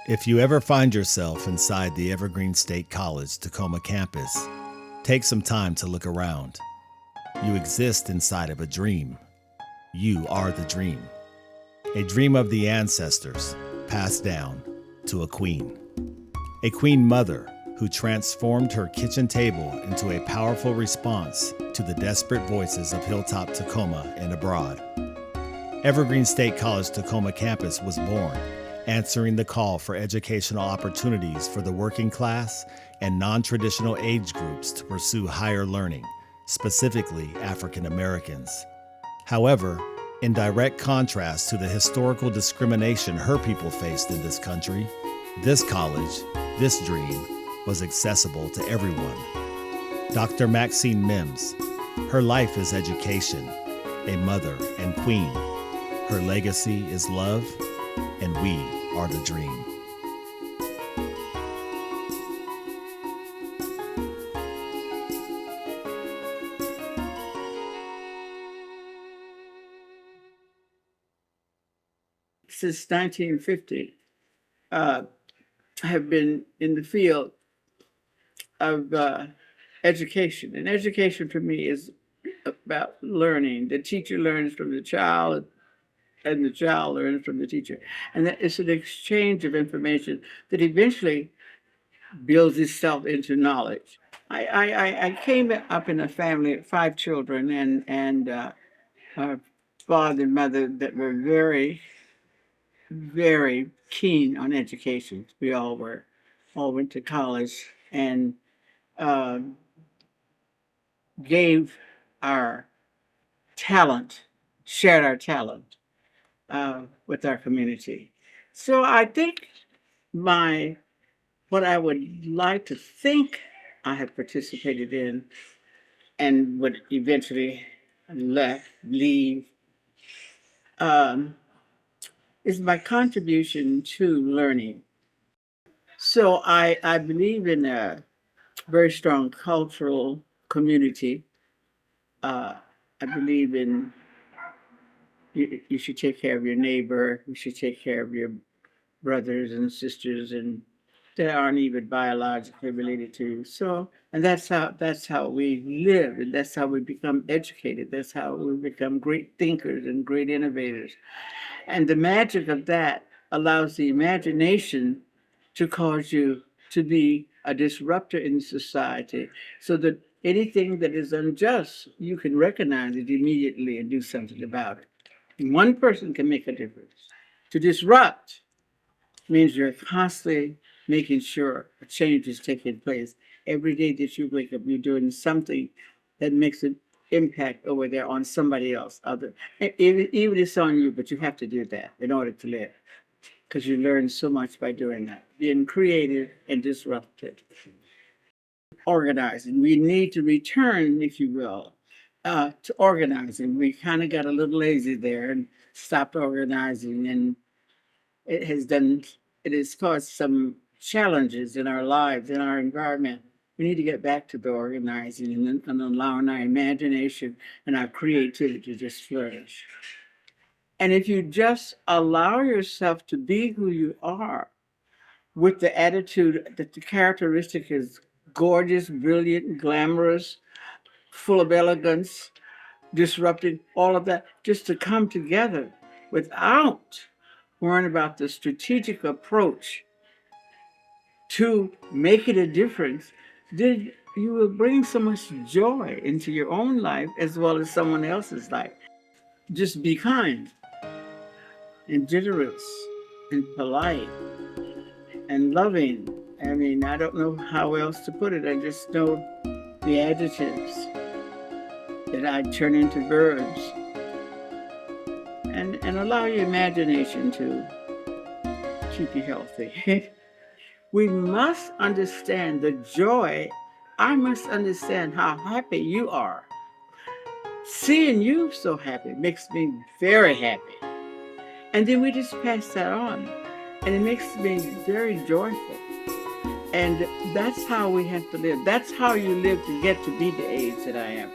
If you ever find yourself inside the Evergreen State College Tacoma campus, take some time to look around. You exist inside of a dream. You are the dream. A dream of the ancestors, passed down to a queen. A queen mother who transformed her kitchen table into a powerful response to the desperate voices of Hilltop Tacoma and abroad. Evergreen State College Tacoma campus was born, answering the call for educational opportunities for the working class and non-traditional age groups to pursue higher learning, specifically African Americans. However, in direct contrast to the historical discrimination her people faced in this country, this college, this dream, was accessible to everyone. Dr. Maxine Mims, her life is education, a mother and queen. Her legacy is love, and we are the dream. Since 1950, I have been in the field of education. And education for me is about learning. The teacher learns from the child, and the child learns from the teacher. And that it's an exchange of information that eventually builds itself into knowledge. I came up in a family of 5 children and a father and mother that were very, very keen on education. We all were, all went to college and gave our talent, shared our talent with our community. So I think what I would like to think I have participated in and would eventually leave is my contribution to learning. So I believe in a very strong cultural community. I believe in you should take care of your neighbor, you should take care of your brothers and sisters and that aren't even biologically related to you. So, and that's how we live, and that's how we become educated. That's how we become great thinkers and great innovators. And the magic of that allows the imagination to cause you to be a disruptor in society, so that anything that is unjust, you can recognize it immediately and do something about it. One person can make a difference. To disrupt means you're constantly making sure a change is taking place. Every day that you wake up, you're doing something that makes an impact over there on somebody else. Even if it's on you, but you have to do that in order to live, because you learn so much by doing that, being creative and disruptive. organizing. We need to return, if you will, to organizing. We kind of got a little lazy there and stopped organizing, and it has done, it has caused some challenges in our lives, in our environment. We need to get back to the organizing and allowing our imagination and our creativity to just flourish. And if you just allow yourself to be who you are, with the attitude that the characteristic is gorgeous, brilliant, glamorous, full of elegance, disrupting, all of that, just to come together without worrying about the strategic approach to making a difference, then you will bring so much joy into your own life as well as someone else's life. Just be kind and generous and polite and loving. I mean, I don't know how else to put it. I just know the adjectives that I turn into verbs. And allow your imagination to keep you healthy. We must understand the joy. I must understand how happy you are. Seeing you so happy makes me very happy. And then we just pass that on. And it makes me very joyful. And that's how we have to live. That's how you live to get to be the age that I am.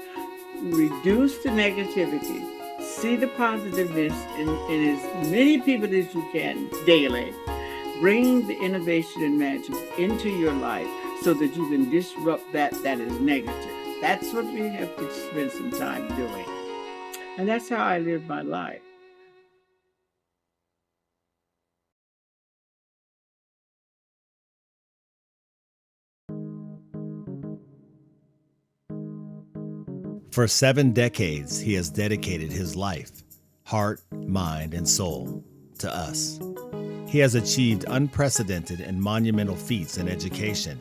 Reduce the negativity. See the positiveness in as many people as you can daily. Bring the innovation and magic into your life so that you can disrupt that is negative. That's what we have to spend some time doing. And that's how I live my life. For 7 decades, he has dedicated his life, heart, mind, and soul to us. He has achieved unprecedented and monumental feats in education,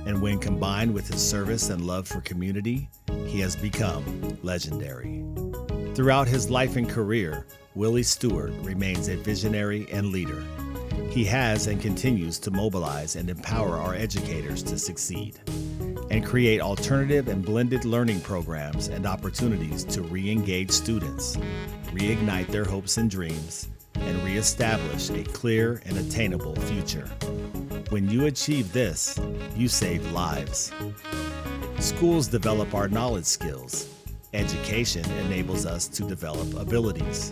and when combined with his service and love for community, he has become legendary. Throughout his life and career, Willie Stewart remains a visionary and leader. He has and continues to mobilize and empower our educators to succeed and create alternative and blended learning programs and opportunities to re-engage students, reignite their hopes and dreams, and reestablish a clear and attainable future. When you achieve this, you save lives. Schools develop our knowledge skills. Education enables us to develop abilities.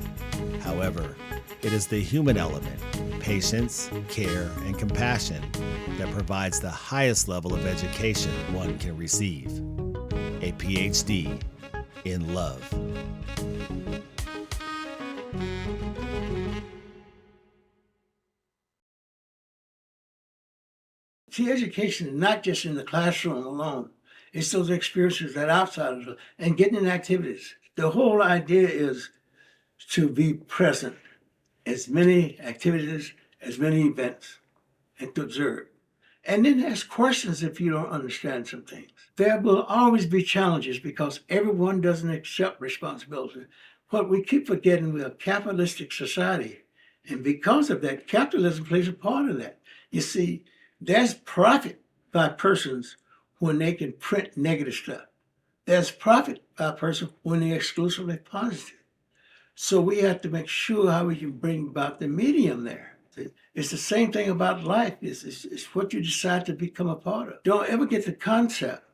However, it is the human element, patience, care, and compassion that provides the highest level of education one can receive. A PhD in love. See, education is not just in the classroom alone. It's those experiences that outside of it and getting in activities. The whole idea is to be present. As many activities, as many events, and to observe. And then ask questions if you don't understand some things. There will always be challenges because everyone doesn't accept responsibility. What we keep forgetting, we're a capitalistic society. And because of that, capitalism plays a part of that. You see, there's profit by persons when they can print negative stuff. There's profit by a person when they're exclusively positive. So we have to make sure how we can bring about the medium there. It's the same thing about life. It's what you decide to become a part of. Don't ever get the concept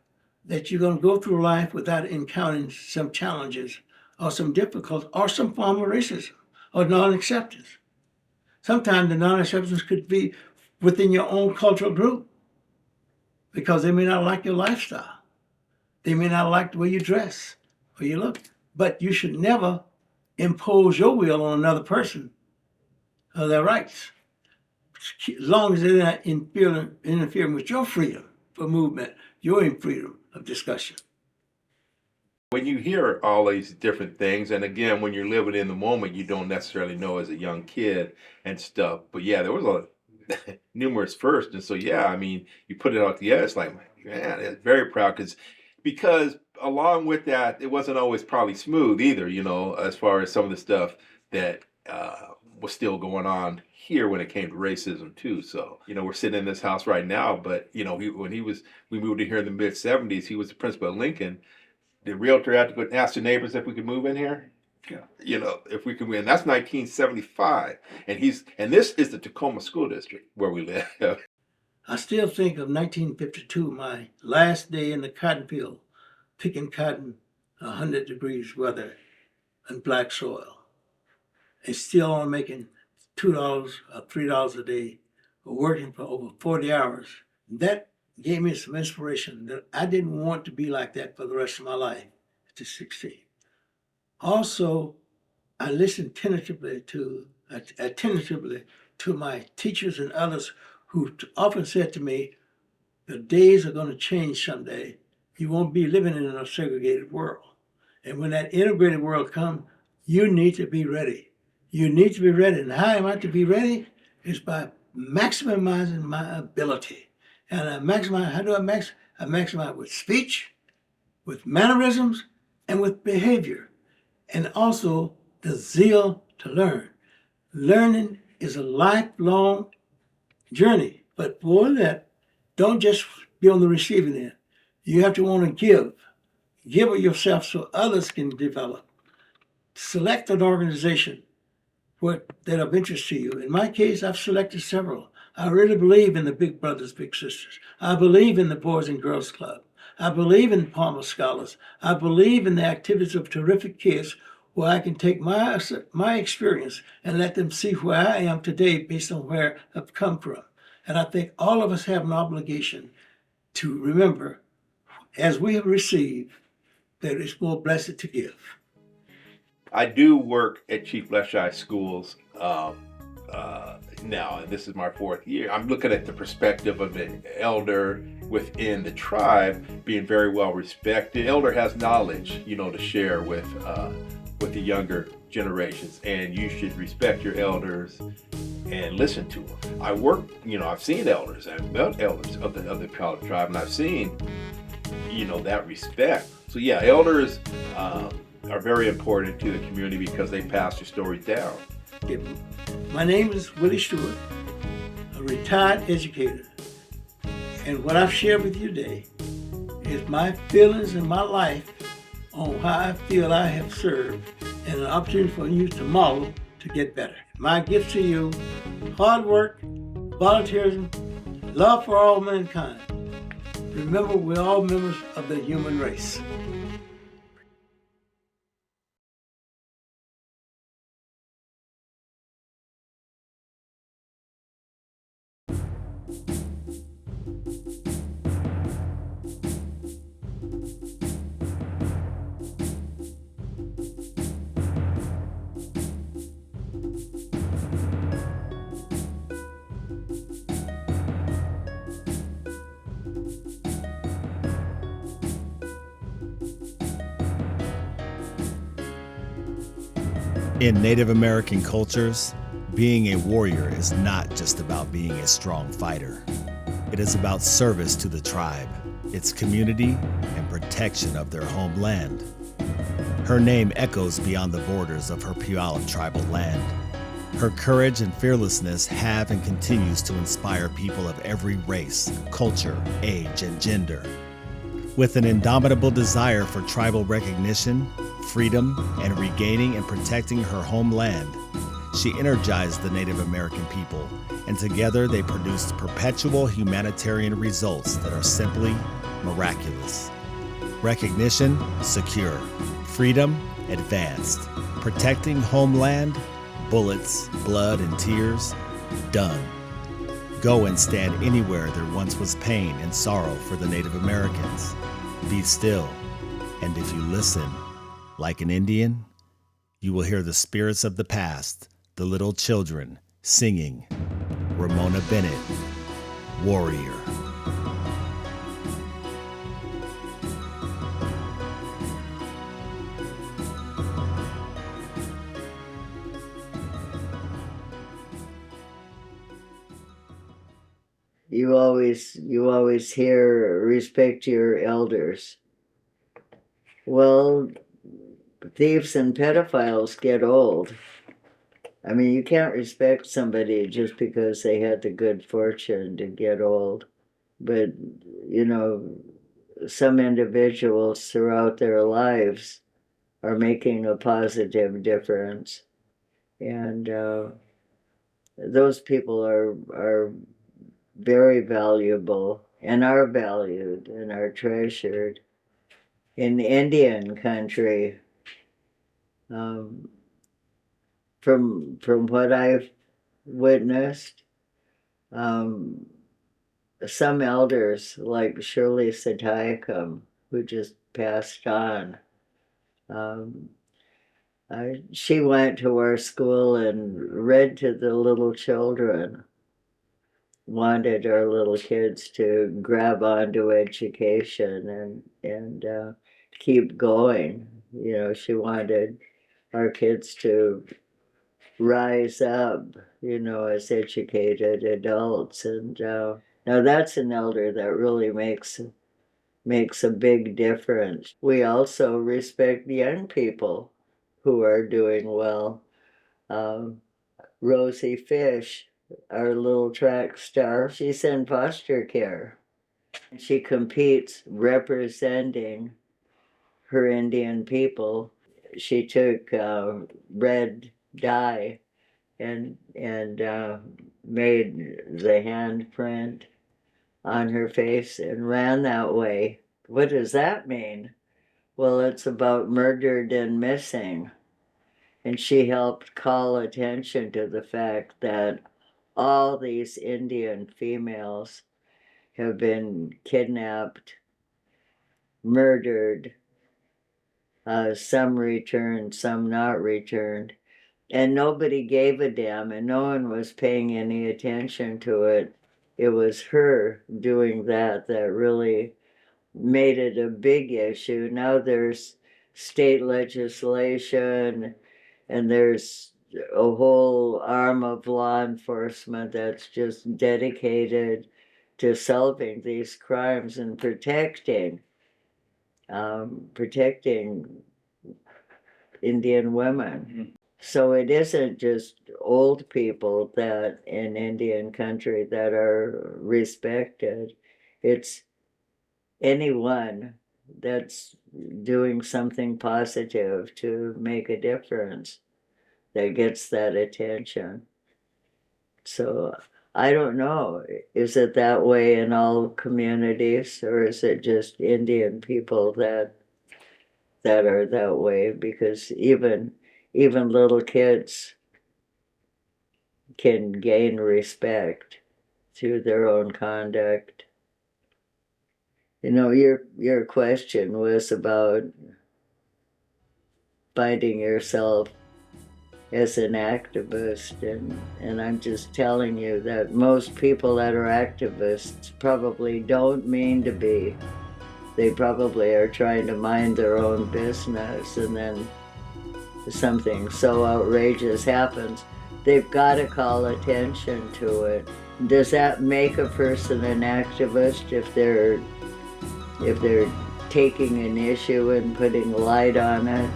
that you're going to go through life without encountering some challenges or some difficulties or some form of racism or non-acceptance. Sometimes the non-acceptance could be within your own cultural group because they may not like your lifestyle. They may not like the way you dress or you look. But you should never impose your will on another person of their rights, as long as they're not interfering with your freedom for movement, your freedom of discussion. When you hear all these different things, and again, when you're living in the moment, you don't necessarily know as a young kid and stuff. But yeah, there was a numerous firsts, and so yeah, I mean, you put it out together, it's like, man, it's very proud because along with that, it wasn't always probably smooth either, you know, as far as some of the stuff that was still going on here when it came to racism too. So, we're sitting in this house right now, but we moved in here in the mid-70s, he was the principal at Lincoln. The realtor had to go and ask the neighbors if we could move in here. Yeah. If we could win. That's 1975. And this is the Tacoma School District where we live. I still think of 1952, my last day in the cotton field, picking cotton, 100 degrees weather and black soil. And still only making $2 or $3 a day, working for over 40 hours. That gave me some inspiration that I didn't want to be like that for the rest of my life to 16. Also, I listened attentively to my teachers and others who often said to me, the days are going to change someday. You won't be living in a segregated world. And when that integrated world comes, you need to be ready. You need to be ready. And how am I to be ready? Is by maximizing my ability. And how do I maximize? I maximize with speech, with mannerisms, and with behavior. And also the zeal to learn. Learning is a lifelong journey. But for that, don't just be on the receiving end. You have to want to give. Give of yourself so others can develop. Select an organization that of interest to you. In my case, I've selected several. I really believe in the Big Brothers, Big Sisters. I believe in the Boys and Girls Club. I believe in Palmer Scholars. I believe in the activities of terrific kids where I can take my experience and let them see where I am today based on where I've come from. And I think all of us have an obligation to remember, as we have received, that it's more blessed to give. I do work at Chief Leshai Schools now, and this is my 4th year. I'm looking at the perspective of an elder within the tribe being very well respected. Elder has knowledge, to share with the younger generations, and you should respect your elders and listen to them. I work, I've seen elders, I've met elders of the Puyallup tribe, and I've seen, that respect. So yeah, elders are very important to the community because they pass their stories down. My name is Willie Stewart, a retired educator. And what I've shared with you today is my feelings and my life on how I feel I have served and an opportunity for you to model to get better. My gift to you, hard work, volunteerism, love for all mankind. Remember, we're all members of the human race. In Native American cultures, being a warrior is not just about being a strong fighter. It is about service to the tribe, its community, and protection of their homeland. Her name echoes beyond the borders of her Puyallup tribal land. Her courage and fearlessness have and continues to inspire people of every race, culture, age, and gender. With an indomitable desire for tribal recognition, freedom, and regaining and protecting her homeland, she energized the Native American people, and together they produced perpetual humanitarian results that are simply miraculous. Recognition, secure. Freedom, advanced. Protecting homeland, bullets, blood, and tears, done. Go and stand anywhere there once was pain and sorrow for the Native Americans. Be still, and if you listen, like an Indian, you will hear the spirits of the past, the little children, singing, Ramona Bennett, Warrior. You always hear respect your elders. Well, thieves and pedophiles get old. I mean, you can't respect somebody just because they had the good fortune to get old. But, you know, some individuals throughout their lives are making a positive difference. And those people are very valuable and are valued and are treasured. In Indian country, from what I've witnessed, um, some elders like Shirley Satayakam, who just passed on, um, she went to our school and read to the little children, wanted our little kids to grab onto education and keep going. You know, she wanted our kids to rise up, you know, as educated adults. And now that's an elder that really makes a big difference. We also respect young people who are doing well. Rosie Fish, our little track star, she's in foster care. She competes representing her Indian people. She took red dye and made the handprint on her face and ran that way. What does that mean? Well, it's about murdered and missing. And she helped call attention to the fact that all these Indian females have been kidnapped, murdered, some returned, some not returned. And nobody gave a damn, and no one was paying any attention to it. It was her doing that really made it a big issue. Now there's state legislation, and there's a whole arm of law enforcement that's just dedicated to solving these crimes and protecting Indian women. So it isn't just old people that in Indian country that are respected. It's anyone that's doing something positive to make a difference that gets that attention. So I don't know, is it that way in all communities, or is it just Indian people that are that way? Because even little kids can gain respect through their own conduct. You know, your question was about finding yourself as an activist, and I'm just telling you that most people that are activists probably don't mean to be. They probably are trying to mind their own business, and then something so outrageous happens, they've got to call attention to it. Does that make a person an activist if they're taking an issue and putting light on it?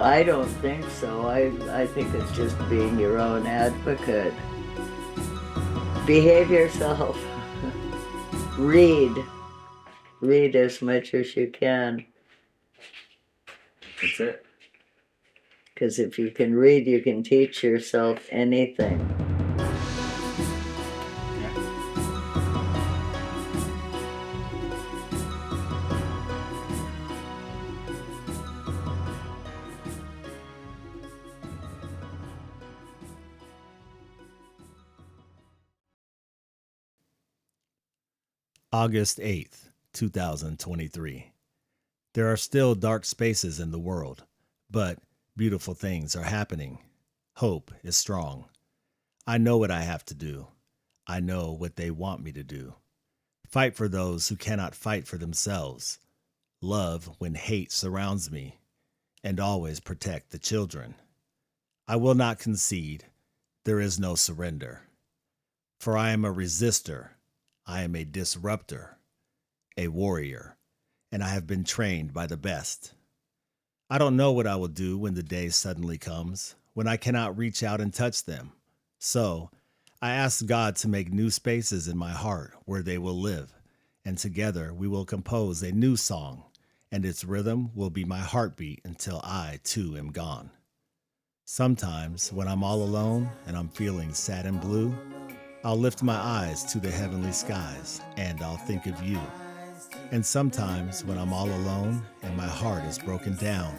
I don't think so. I think it's just being your own advocate. Behave yourself. Read as much as you can. That's it. Because if you can read, you can teach yourself anything. August 8th, 2023. There are still dark spaces in the world, but beautiful things are happening. Hope is strong. I know what I have to do. I know what they want me to do. Fight for those who cannot fight for themselves. Love when hate surrounds me, and always protect the children. I will not concede. There is no surrender. For I am a resistor. I am a disruptor, a warrior, and I have been trained by the best. I don't know what I will do when the day suddenly comes, when I cannot reach out and touch them. So, I ask God to make new spaces in my heart where they will live, and together we will compose a new song, and its rhythm will be my heartbeat until I, too, am gone. Sometimes, when I'm all alone and I'm feeling sad and blue, I'll lift my eyes to the heavenly skies, and I'll think of you. And sometimes, when I'm all alone and my heart is broken down,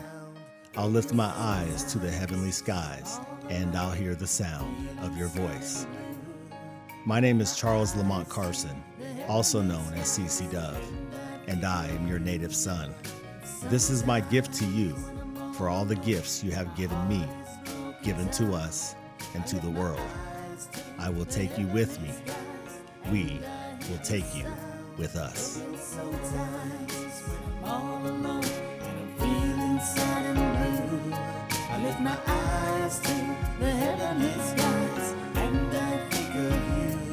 I'll lift my eyes to the heavenly skies, and I'll hear the sound of your voice. My name is Charles Lamont Carson, also known as CC Dove, and I am your native son. This is my gift to you for all the gifts you have given me, given to us, and to the world. I will take you with me. We will take you with us. I lift my eyes to the heavenly skies and I think of you.